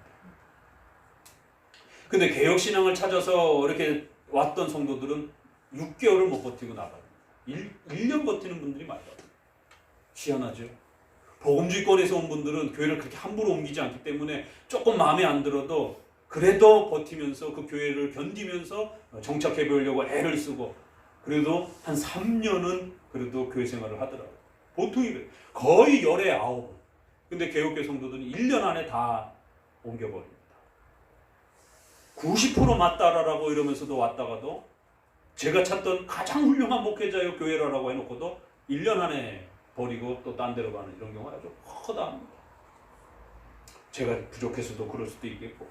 근데 개혁신앙을 찾아서 이렇게 왔던 성도들은 6개월을 못 버티고 나가요. 1년 버티는 분들이 많아요. 희한하죠. 복음주의권에서 온 분들은 교회를 그렇게 함부로 옮기지 않기 때문에 조금 마음에 안 들어도 그래도 버티면서 그 교회를 견디면서 정착해 보려고 애를 쓰고 그래도 한 3년은 그래도 교회 생활을 하더라고요. 보통이 거의 열에 9번. 근데 개혁교회 성도들은 1년 안에 다 옮겨버립니다. 90% 맞다라고 이러면서도 왔다가도 제가 찾던 가장 훌륭한 목회자요 교회라고 해놓고도 1년 안에 버리고 또 딴 데로 가는 이런 경우가 아주 허다합니다. 제가 부족해서도 그럴 수도 있겠고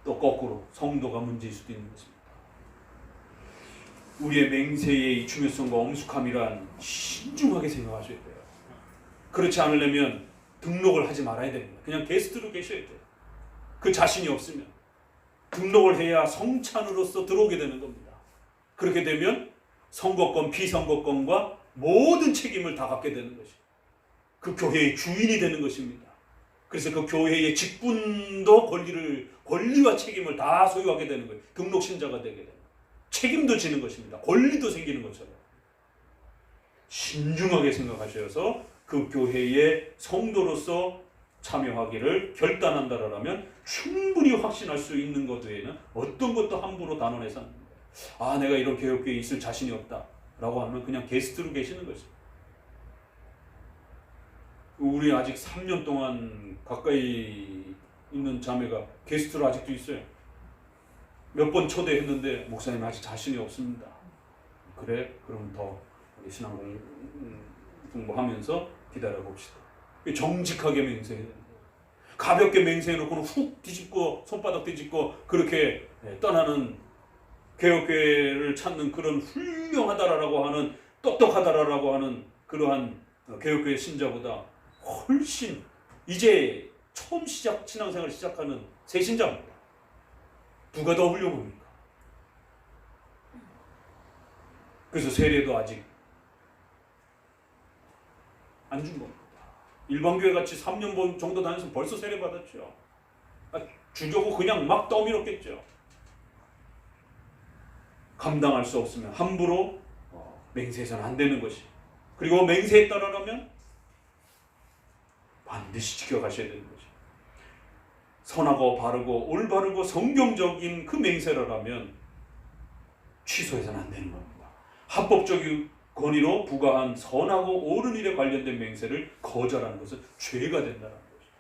또 거꾸로 성도가 문제일 수도 있는 것입니다. 우리의 맹세의 중요성과 엄숙함이란 신중하게 생각하셔야 돼요. 그렇지 않으려면 등록을 하지 말아야 됩니다. 그냥 게스트로 계셔야 돼요. 그 자신이 없으면 등록을 해야 성찬으로서 들어오게 되는 겁니다. 그렇게 되면 선거권, 비선거권과 모든 책임을 다 갖게 되는 것이에요. 그 교회의 주인이 되는 것입니다. 그래서 그 교회의 직분도 권리와 책임을 다 소유하게 되는 거예요. 등록 신자가 되게 되는 책임도 지는 것입니다. 권리도 생기는 것처럼 신중하게 생각하셔서 그 교회의 성도로서 참여하기를 결단한다라면 충분히 확신할 수 있는 것 외에는 어떤 것도 함부로 단언해서 내가 이런 개혁교회에 있을 자신이 없다 라고 하면 그냥 게스트로 계시는 거죠. 우리 아직 3년 동안 가까이 있는 자매가 게스트로 아직도 있어요. 몇 번 초대했는데 목사님 아직 자신이 없습니다. 그래? 그럼 더 우리 신앙 공부하면서 기다려봅시다. 정직하게 맹세해야 된다. 가볍게 맹세해놓고는 훅 뒤집고 손바닥 뒤집고 그렇게 떠나는 개혁교회를 찾는 그런 훌륭하다라고 하는 똑똑하다라고 하는 그러한 개혁교회 신자보다 훨씬 이제 처음 신앙생활을 시작하는 새 신자입니다. 누가 더 훌륭합니까? 그래서 세례도 아직 안 준 겁니다. 일반교회 같이 3년 정도 다녀서 벌써 세례 받았죠. 주려고 그냥 막 떠밀었겠죠. 감당할 수 없으면 함부로 맹세해서는 안 되는 것이. 그리고 맹세했다라면 반드시 지켜가셔야 되는 것이. 선하고 바르고 올바르고 성경적인 그 맹세라면 취소해서는 안 되는 겁니다. 합법적인 권위로 부과한 선하고 옳은 일에 관련된 맹세를 거절하는 것은 죄가 된다는 것이죠.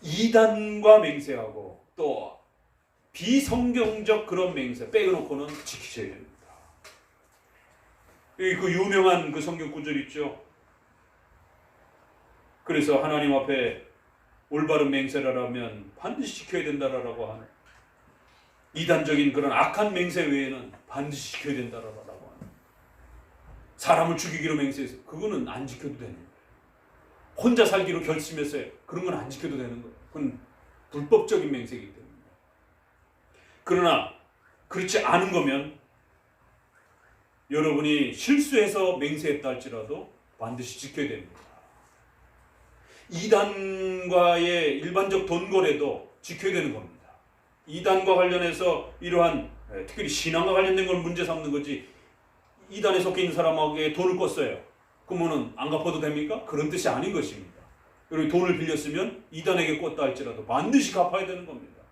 이단과 맹세하고 또 비성경적 그런 맹세 빼놓고는 지키셔야 됩니다. 그 유명한 그 성경 구절 있죠. 그래서 하나님 앞에 올바른 맹세를 하면 반드시 지켜야 된다라고 하는 이단적인 그런 악한 맹세 외에는 반드시 지켜야 된다라고 하는 사람을 죽이기로 맹세해서 그거는 안 지켜도 되는 거예요. 혼자 살기로 결심했어요. 그런 건 안 지켜도 되는 거예요. 그건 불법적인 맹세이기 때문에. 그러나 그렇지 않은 거면 여러분이 실수해서 맹세했다 할지라도 반드시 지켜야 됩니다. 이단과의 일반적 돈 거래도 지켜야 되는 겁니다. 이단과 관련해서 이러한 특별히 신앙과 관련된 걸 문제 삼는 거지 이단에 속해 있는 사람에게 돈을 껐어요. 그러면은 안 갚아도 됩니까? 그런 뜻이 아닌 것입니다. 여러분 돈을 빌렸으면 이단에게 꿨다 할지라도 반드시 갚아야 되는 겁니다.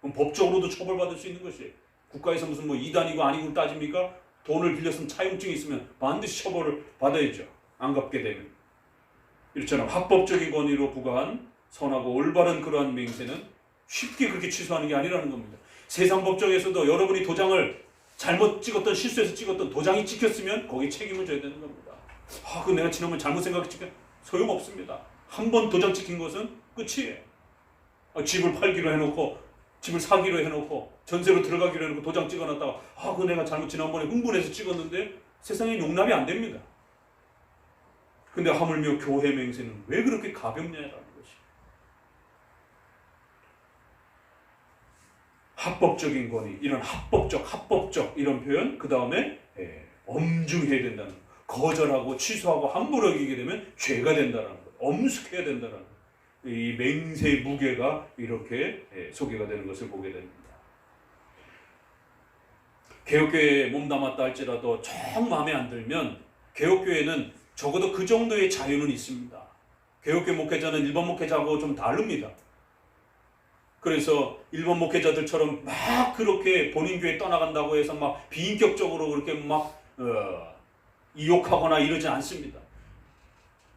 그럼 법적으로도 처벌받을 수 있는 것이에요. 국가에서 무슨 이단이고 아니고 따집니까? 돈을 빌렸으면 차용증이 있으면 반드시 처벌을 받아야죠. 안 갚게 되면. 이렇잖아요. 합법적인 권위로 부과한 선하고 올바른 그러한 맹세는 쉽게 그렇게 취소하는 게 아니라는 겁니다. 세상 법정에서도 여러분이 도장을 잘못 찍었던 실수해서 찍었던 도장이 찍혔으면 거기에 책임을 져야 되는 겁니다. 그 내가 지난번 잘못 생각해 찍혔 소용없습니다. 한 번 도장 찍힌 것은 끝이에요. 집을 팔기로 해놓고 집을 사기로 해놓고 전세로 들어가기로 해놓고 도장 찍어놨다가 그 내가 잘못 지난번에 흥분해서 찍었는데 세상에 용납이 안 됩니다. 근데 하물며 교회 맹세는 왜 그렇게 가볍냐라는 것이. 합법적인 권위, 이런 합법적 이런 표현, 그 다음에 엄중해야 된다는 것. 거절하고 취소하고 함부로 여기게 되면 죄가 된다는 것. 엄숙해야 된다는 것. 이 맹세의 무게가 이렇게 소개가 되는 것을 보게 됩니다. 개혁교회에 몸담았다 할지라도 정 마음에 안 들면 개혁교회는 적어도 그 정도의 자유는 있습니다. 개혁교회 목회자는 일반 목회자하고 좀 다릅니다. 그래서 일반 목회자들처럼 막 그렇게 본인 교회 떠나간다고 해서 막 비인격적으로 그렇게 막 이욕하거나 이러지 않습니다.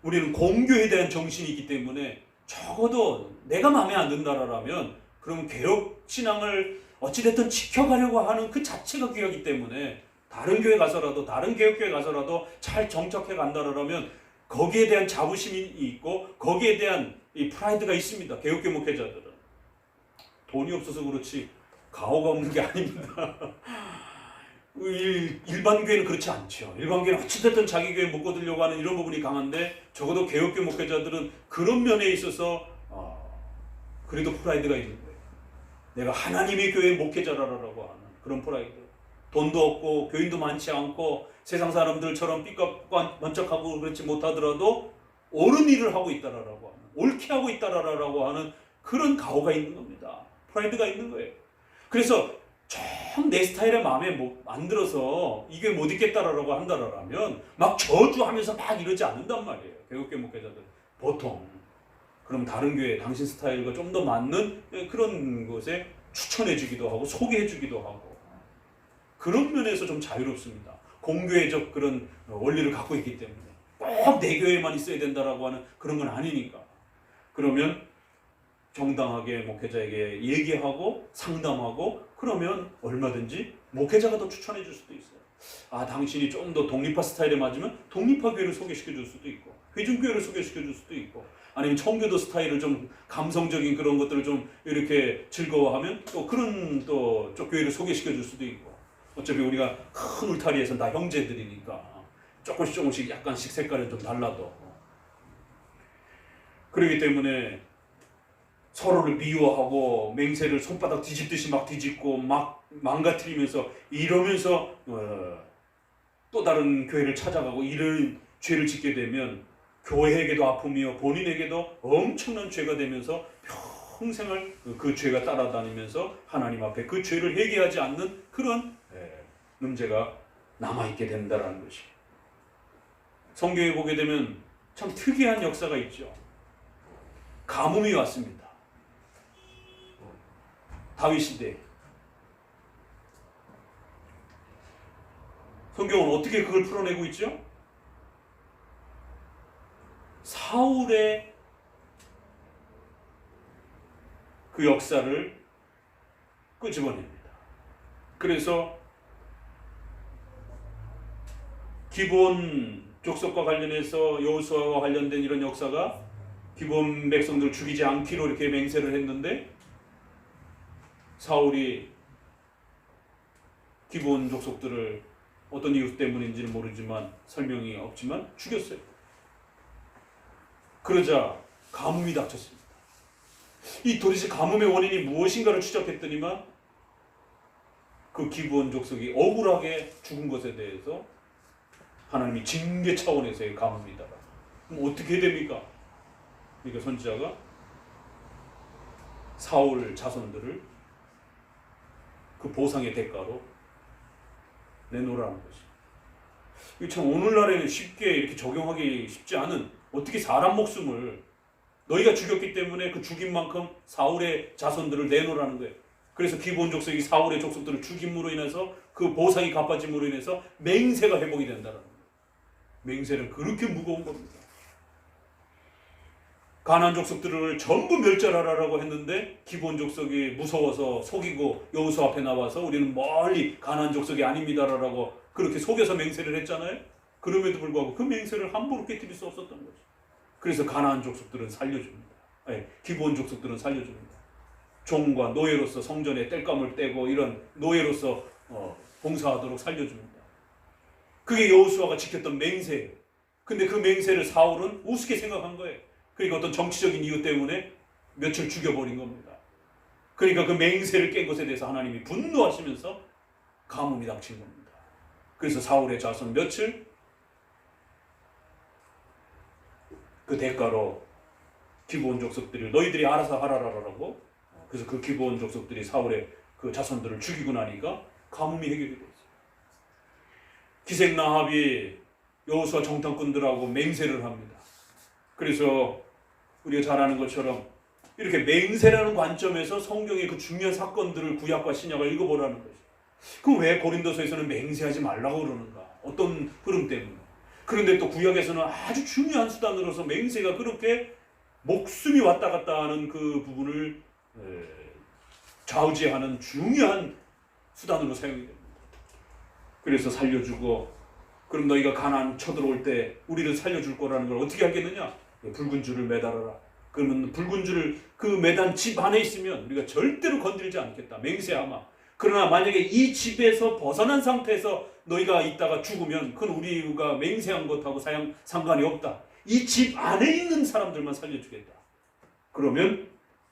우리는 공교에 대한 정신이 있기 때문에 적어도 내가 마음에 안 든다라면 그러면 개혁 신앙을 어찌됐든 지켜가려고 하는 그 자체가 귀하기 때문에 다른 교회 가서라도 다른 개혁교회 가서라도 잘 정착해 간다라면 거기에 대한 자부심이 있고 거기에 대한 이 프라이드가 있습니다. 개혁교회 목회자들은 돈이 없어서 그렇지 가오가 없는 게 아닙니다. 일반 교회는 그렇지 않죠. 일반 교회는 어찌됐든 자기 교회 묶어두려고 하는 이런 부분이 강한데 적어도 개혁교회 목회자들은 그런 면에 있어서 그래도 프라이드가 있는 거예요. 내가 하나님의 교회 목회자라고 하는 그런 프라이드. 돈도 없고 교인도 많지 않고 세상 사람들처럼 삐까번쩍하고 그렇지 못하더라도 옳은 일을 하고 있다라고 하는, 옳게 하고 있다라고 하는 그런 가오가 있는 겁니다. 프라이드가 있는 거예요. 그래서 영 내 스타일에 마음에 안 들어서 이게 못 있겠다라고 한다라면 막 저주하면서 막 이러지 않는단 말이에요. 개혁교회 목회자들 보통. 그럼 다른 교회 당신 스타일과 좀 더 맞는 그런 곳에 추천해주기도 하고 소개해주기도 하고 그런 면에서 좀 자유롭습니다. 공교회적 그런 원리를 갖고 있기 때문에 꼭 내 교회만 있어야 된다라고 하는 그런 건 아니니까. 그러면 정당하게 목회자에게 얘기하고 상담하고 그러면 얼마든지 목회자가 더 추천해 줄 수도 있어요. 아, 당신이 좀 더 독립파 스타일에 맞으면 독립파 교회를 소개시켜 줄 수도 있고 회중교회를 소개시켜 줄 수도 있고 아니면 청교도 스타일을 좀 감성적인 그런 것들을 좀 이렇게 즐거워하면 또 그런 또 쪽 교회를 소개시켜 줄 수도 있고 어차피 우리가 큰 울타리에서 다 형제들이니까 조금씩 약간씩 색깔이 좀 달라도 그렇기 때문에 서로를 미워하고 맹세를 손바닥 뒤집듯이 막 뒤집고 막 망가뜨리면서 이러면서 또 다른 교회를 찾아가고 이런 죄를 짓게 되면 교회에게도 아픔이요 본인에게도 엄청난 죄가 되면서 평생을 그 죄가 따라다니면서 하나님 앞에 그 죄를 회개하지 않는 그런 문제가 남아있게 된다는 것이. 성경에 보게 되면 참 특이한 역사가 있죠. 가뭄이 왔습니다. 다윗 시대. 성경은 어떻게 그걸 풀어내고 있죠? 사울의 그 역사를 끄집어냅니다. 그래서 기브온 족속과 관련해서 여호수아와 관련된 이런 역사가 기브온 백성들 죽이지 않기로 이렇게 맹세를 했는데 사울이 기브온 족속들을 어떤 이유 때문인지는 모르지만 설명이 없지만 죽였어요. 그러자 가뭄이 닥쳤습니다. 이 도대체 가뭄의 원인이 무엇인가를 추적했더니만 그 기브온 족속이 억울하게 죽은 것에 대해서 하나님이 징계 차원에서의 가뭄이다. 그럼 어떻게 됩니까? 그러니까 선지자가 사울 자손들을 그 보상의 대가로 내놓으라는 것이. 이게 참 오늘날에는 쉽게 이렇게 적용하기 쉽지 않은 어떻게 사람 목숨을 너희가 죽였기 때문에 그 죽인 만큼 사울의 자손들을 내놓으라는 거예요. 그래서 기브온 족속이 사울의 족속들을 죽임으로 인해서 그 보상이 갚아짐으로 인해서 맹세가 회복이 된다는 거예요. 맹세는 그렇게 무거운 겁니다. 가나안 족속들을 전부 멸절하라고 했는데 기브온 족속이 무서워서 속이고 여호수아 앞에 나와서 우리는 멀리 가나안 족속이 아닙니다라고 그렇게 속여서 맹세를 했잖아요. 그럼에도 불구하고 그 맹세를 함부로 깨뜨릴 수 없었던 거죠. 그래서 가나안 족속들은 살려줍니다. 기브온 족속들은 살려줍니다. 종과 노예로서 성전에 땔감을 떼고 이런 노예로서 봉사하도록 살려줍니다. 그게 여호수아가 지켰던 맹세예요. 근데 그 맹세를 사울은 우습게 생각한 거예요. 그러니까 어떤 정치적인 이유 때문에 며칠 죽여버린 겁니다. 그러니까 그 맹세를 깬 것에 대해서 하나님이 분노하시면서 가뭄이 닥친 겁니다. 그래서 사울의 자손 며칠 그 대가로 기브온 족속들을 너희들이 알아서 하라라고 그래서 그 기브온 족속들이 사울의 그 자손들을 죽이고 나니까 가뭄이 해결이 됐어요. 기생나합이 여호수아 정탐꾼들하고 맹세를 합니다. 그래서 우리가 잘 아는 것처럼 이렇게 맹세라는 관점에서 성경의 그 중요한 사건들을 구약과 신약을 읽어보라는 거죠. 그럼 왜 고린도서에서는 맹세하지 말라고 그러는가? 어떤 흐름 때문에. 그런데 또 구약에서는 아주 중요한 수단으로서 맹세가 그렇게 목숨이 왔다 갔다 하는 그 부분을 좌우지하는 중요한 수단으로 사용이 됩니다. 그래서 살려주고 그럼 너희가 가나안 쳐들어올 때 우리를 살려줄 거라는 걸 어떻게 하겠느냐? 붉은 줄을 매달아라. 그러면 붉은 줄을 그 매단 집 안에 있으면 우리가 절대로 건드리지 않겠다. 맹세하마. 그러나 만약에 이 집에서 벗어난 상태에서 너희가 있다가 죽으면 그건 우리가 맹세한 것하고 상관이 없다. 이 집 안에 있는 사람들만 살려주겠다. 그러면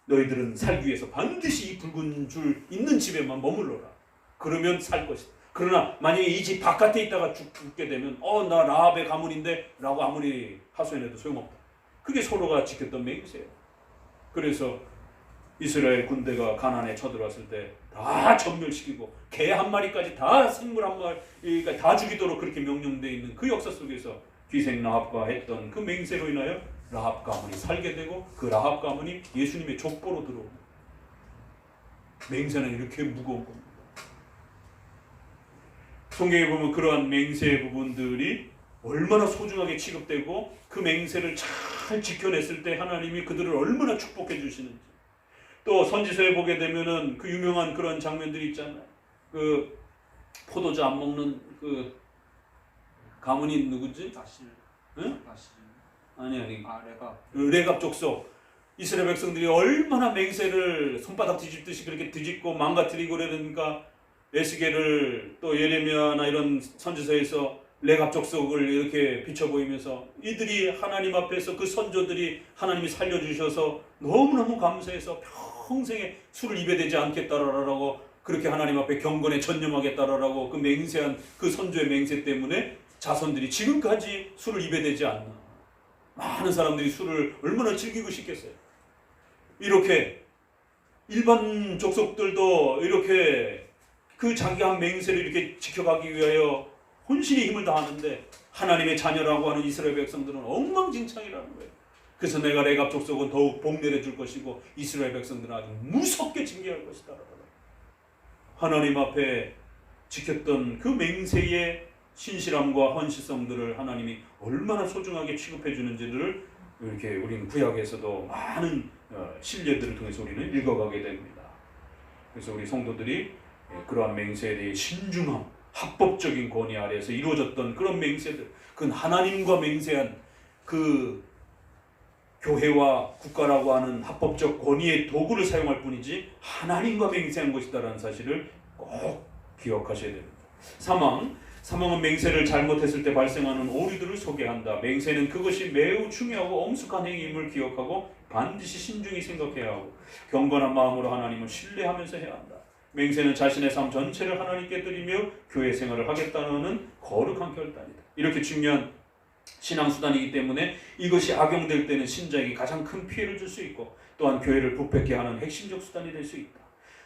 너희들은 살기 위해서 반드시 이 붉은 줄 있는 집에만 머물러라. 그러면 살 것이다. 그러나 만약에 이 집 바깥에 있다가 죽게 되면 나 라합의 가문인데 라고 아무리 하소연해도 소용없다. 그게 서로가 지켰던 맹세예요. 그래서 이스라엘 군대가 가나안에 쳐들어왔을 때 다 전멸시키고 개 한 마리까지 다 생물 한 마리 그러니까 다 죽이도록 그렇게 명령되어 있는 그 역사 속에서 귀생 라합과 했던 그 맹세로 인하여 라합 가문이 살게 되고 그 라합 가문이 예수님의 족보로 들어옵니다. 맹세는 이렇게 무거운 겁니다. 성경에 보면 그러한 맹세의 부분들이 얼마나 소중하게 취급되고 그 맹세를 잘 지켜냈을 때 하나님이 그들을 얼마나 축복해 주시는지. 또 선지서에 보게 되면은 그 유명한 그런 장면들이 있잖아요. 그 포도주 안 먹는 그 가문이 누구지? 나실. 응? 나실. 아니. 레갑. 레갑 족속. 이스라엘 백성들이 얼마나 맹세를 손바닥 뒤집듯이 그렇게 뒤집고 망가뜨리고 그러니까 에스겔을 또 예레미야나 이런 선지서에서 레갑 족속을 이렇게 비춰 보이면서 이들이 하나님 앞에서 그 선조들이 하나님이 살려주셔서 너무너무 감사해서 평생에 술을 입에 대지 않겠다라고 그렇게 하나님 앞에 경건에 전념하겠다라고 그 맹세한 그 선조의 맹세 때문에 자손들이 지금까지 술을 입에 대지 않나. 많은 사람들이 술을 얼마나 즐기고 싶겠어요. 이렇게 일반 족속들도 이렇게 그 자기가 한 맹세를 이렇게 지켜가기 위하여 혼신의 힘을 다하는데 하나님의 자녀라고 하는 이스라엘 백성들은 엉망진창이라는 거예요. 그래서 내가 레갑 족속은 더욱 복내려 줄 것이고 이스라엘 백성들은 아주 무섭게 징계할 것이다. 하나님 앞에 지켰던 그 맹세의 신실함과 헌신성들을 하나님이 얼마나 소중하게 취급해 주는지를 이렇게 우리는 구약에서도 많은 신뢰들을 통해서 우리는 읽어가게 됩니다. 그래서 우리 성도들이 그러한 맹세에 대해 신중함, 합법적인 권위 아래에서 이루어졌던 그런 맹세들, 그건 하나님과 맹세한 그 교회와 국가라고 하는 합법적 권위의 도구를 사용할 뿐이지 하나님과 맹세한 것이다라는 사실을 꼭 기억하셔야 됩니다. 사망은 맹세를 잘못했을 때 발생하는 오류들을 소개한다. 맹세는 그것이 매우 중요하고 엄숙한 행위임을 기억하고 반드시 신중히 생각해야 하고 경건한 마음으로 하나님을 신뢰하면서 해야 한다. 맹세는 자신의 삶 전체를 하나님께 드리며 교회 생활을 하겠다는 거룩한 결단이다. 이렇게 중요한 신앙수단이기 때문에 이것이 악용될 때는 신자에게 가장 큰 피해를 줄 수 있고 또한 교회를 부패케 하는 핵심적 수단이 될 수 있다.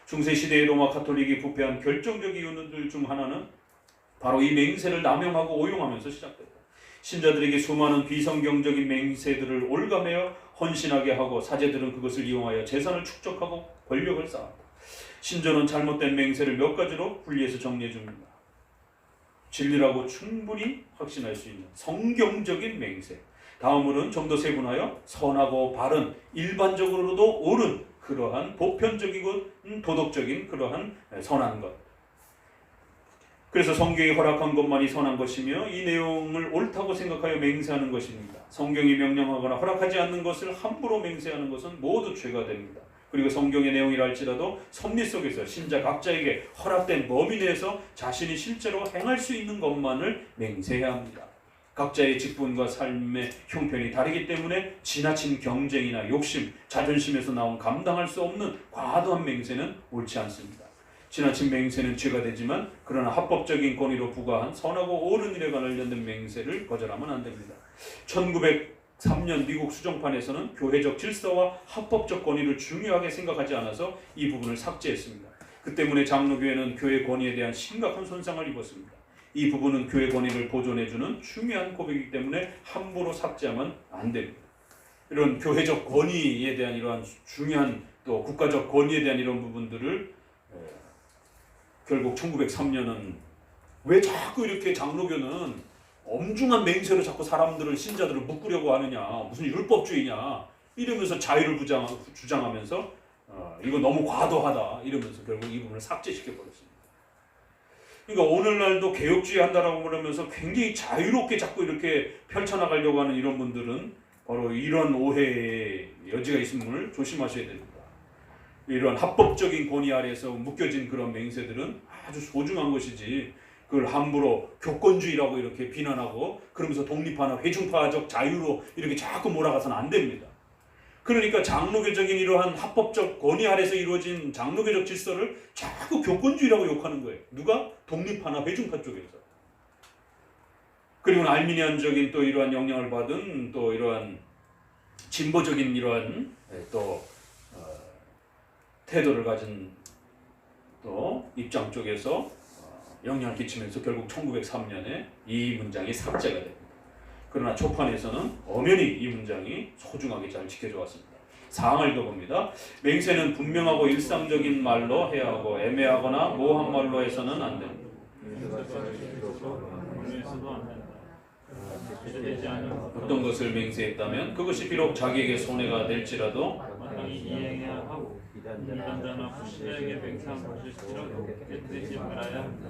중세시대의 로마 가톨릭이 부패한 결정적 이유들 중 하나는 바로 이 맹세를 남용하고 오용하면서 시작됐다. 신자들에게 수많은 비성경적인 맹세들을 올가매어 헌신하게 하고 사제들은 그것을 이용하여 재산을 축적하고 권력을 쌓았다. 신조는 잘못된 맹세를 몇 가지로 분리해서 정리해 줍니다. 진리라고 충분히 확신할 수 있는 성경적인 맹세. 다음으로는 좀 더 세분하여 선하고 바른, 일반적으로도 옳은 그러한 보편적이고 도덕적인 그러한 선한 것. 그래서 성경이 허락한 것만이 선한 것이며 이 내용을 옳다고 생각하여 맹세하는 것입니다. 성경이 명령하거나 허락하지 않는 것을 함부로 맹세하는 것은 모두 죄가 됩니다. 그리고 성경의 내용이라 할지라도 섭리 속에서 신자 각자에게 허락된 범위 내에서 자신이 실제로 행할 수 있는 것만을 맹세해야 합니다. 각자의 직분과 삶의 형편이 다르기 때문에 지나친 경쟁이나 욕심, 자존심에서 나온 감당할 수 없는 과도한 맹세는 옳지 않습니다. 지나친 맹세는 죄가 되지만 그러나 합법적인 권위로 부과한 선하고 옳은 일에 관련된 맹세를 거절하면 안 됩니다. 1903년 미국 수정판에서는 교회적 질서와 합법적 권위를 중요하게 생각하지 않아서 이 부분을 삭제했습니다. 그 때문에 장로교회는 교회 권위에 대한 심각한 손상을 입었습니다. 이 부분은 교회 권위를 보존해주는 중요한 고백이기 때문에 함부로 삭제하면 안 됩니다. 이런 교회적 권위에 대한 이러한 중요한 또 국가적 권위에 대한 이런 부분들을 결국 1903년은 왜 자꾸 이렇게 장로교는 엄중한 맹세로 자꾸 사람들을 신자들을 묶으려고 하느냐, 무슨 율법주의냐 이러면서 자유를 주장하면서 이거 너무 과도하다 이러면서 결국 이 부분을 삭제시켜 버렸습니다. 그러니까 오늘날도 개혁주의 한다라고 그러면서 굉장히 자유롭게 자꾸 이렇게 펼쳐나가려고 하는 이런 분들은 바로 이런 오해의 여지가 있음을 조심하셔야 됩니다. 이런 합법적인 권위 아래에서 묶여진 그런 맹세들은 아주 소중한 것이지 그걸 함부로 교권주의라고 이렇게 비난하고 그러면서 독립파나 회중파적 자유로 이렇게 자꾸 몰아가서는 안 됩니다. 그러니까 장로교적인 이러한 합법적 권위 아래서 이루어진 장로교적 질서를 자꾸 교권주의라고 욕하는 거예요. 누가? 독립파나 회중파 쪽에서. 그리고 알미니안적인 또 이러한 영향을 받은 또 이러한 진보적인 이러한 또 태도를 가진 또 입장 쪽에서 영향을 끼치면서 결국 1903년에 이 문장이 삭제가 됩니다. 그러나 초판에서는 엄연히 이 문장이 소중하게 잘 지켜져 왔습니다. 사항을 읽어봅니다. 맹세는 분명하고 일상적인 말로 해야 하고 애매하거나 모호한 말로 해서는 안 됩니다. 어떤 것을 맹세했다면 그것이 비록 자기에게 손해가 될지라도 이행해야 하고 이단자나 불신자에게 맹세한 것을 싫어도 되지 말아야 합니다.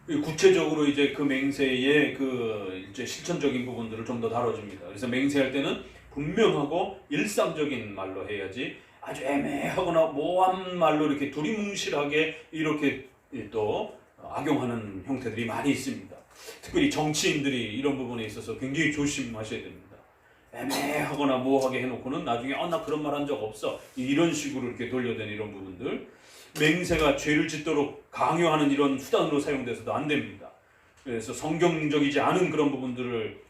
구체적으로 이제 그 맹세의 그 이제 실천적인 부분들을 좀 더 다뤄줍니다. 그래서 맹세할 때는 분명하고 일상적인 말로 해야지 아주 애매하거나 모호한 말로 이렇게 두리뭉실하게 이렇게 또 악용하는 형태들이 많이 있습니다. 특별히 정치인들이 이런 부분에 있어서 굉장히 조심하셔야 됩니다. 애매하거나 모호하게 해놓고는 나중에 나 그런 말 한 적 없어 이런 식으로 이렇게 돌려대는 이런 부분들, 맹세가 죄를 짓도록 강요하는 이런 수단으로 사용돼서도 안 됩니다. 그래서 성경적이지 않은 그런 부분들을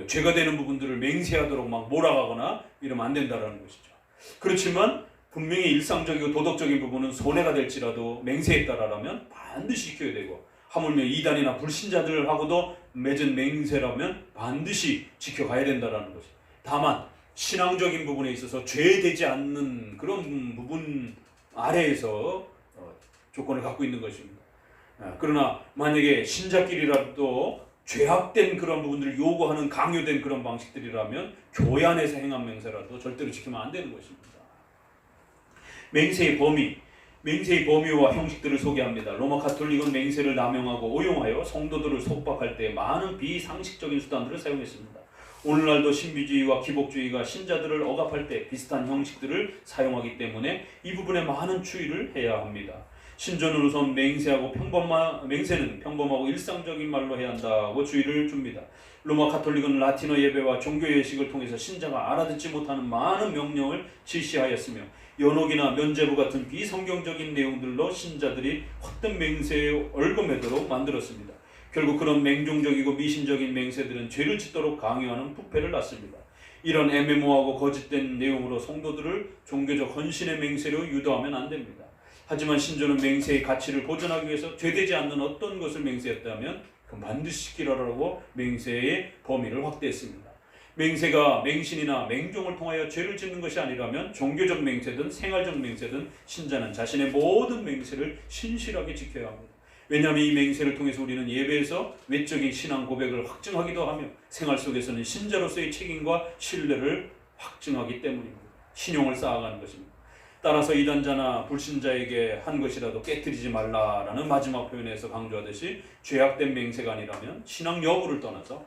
죄가 되는 부분들을 맹세하도록 막 몰아가거나 이러면 안 된다라는 것이죠. 그렇지만 분명히 일상적이고 도덕적인 부분은 손해가 될지라도 맹세했다라면 반드시 지켜야 되고, 하물며 이단이나 불신자들하고도 맺은 맹세라면 반드시 지켜가야 된다라는 것이. 다만 신앙적인 부분에 있어서 죄되지 않는 그런 부분 아래에서 조건을 갖고 있는 것입니다. 그러나 만약에 신자끼리라도 죄악된 그런 부분들을 요구하는 강요된 그런 방식들이라면 교회 안에서 행한 맹세라도 절대로 지키면 안 되는 것입니다. 맹세의 범위와 형식들을 소개합니다. 로마 가톨릭은 맹세를 남용하고 오용하여 성도들을 속박할 때 많은 비상식적인 수단들을 사용했습니다. 오늘날도 신비주의와 기복주의가 신자들을 억압할 때 비슷한 형식들을 사용하기 때문에 이 부분에 많은 주의를 해야 합니다. 신전으로선 맹세는 평범하고 일상적인 말로 해야 한다고 주의를 줍니다. 로마 가톨릭은 라틴어 예배와 종교 예식을 통해서 신자가 알아듣지 못하는 많은 명령을 지시하였으며 연옥이나 면죄부 같은 비성경적인 내용들로 신자들이 헛된 맹세에 얽매도록 만들었습니다. 결국 그런 맹종적이고 미신적인 맹세들은 죄를 짓도록 강요하는 부패를 낳습니다. 이런 애매모호하고 거짓된 내용으로 성도들을 종교적 헌신의 맹세로 유도하면 안 됩니다. 하지만 신조는 맹세의 가치를 보존하기 위해서 죄되지 않는 어떤 것을 맹세했다면 그건 반드시 지키라고 맹세의 범위를 확대했습니다. 맹세가 맹신이나 맹종을 통하여 죄를 짓는 것이 아니라면 종교적 맹세든 생활적 맹세든 신자는 자신의 모든 맹세를 신실하게 지켜야 합니다. 왜냐하면 이 맹세를 통해서 우리는 예배에서 외적인 신앙 고백을 확증하기도 하며 생활 속에서는 신자로서의 책임과 신뢰를 확증하기 때문입니다. 신용을 쌓아가는 것입니다. 따라서 이단자나 불신자에게 한 것이라도 깨뜨리지 말라라는 마지막 표현에서 강조하듯이 죄악된 맹세가 아니라면 신앙 여부를 떠나서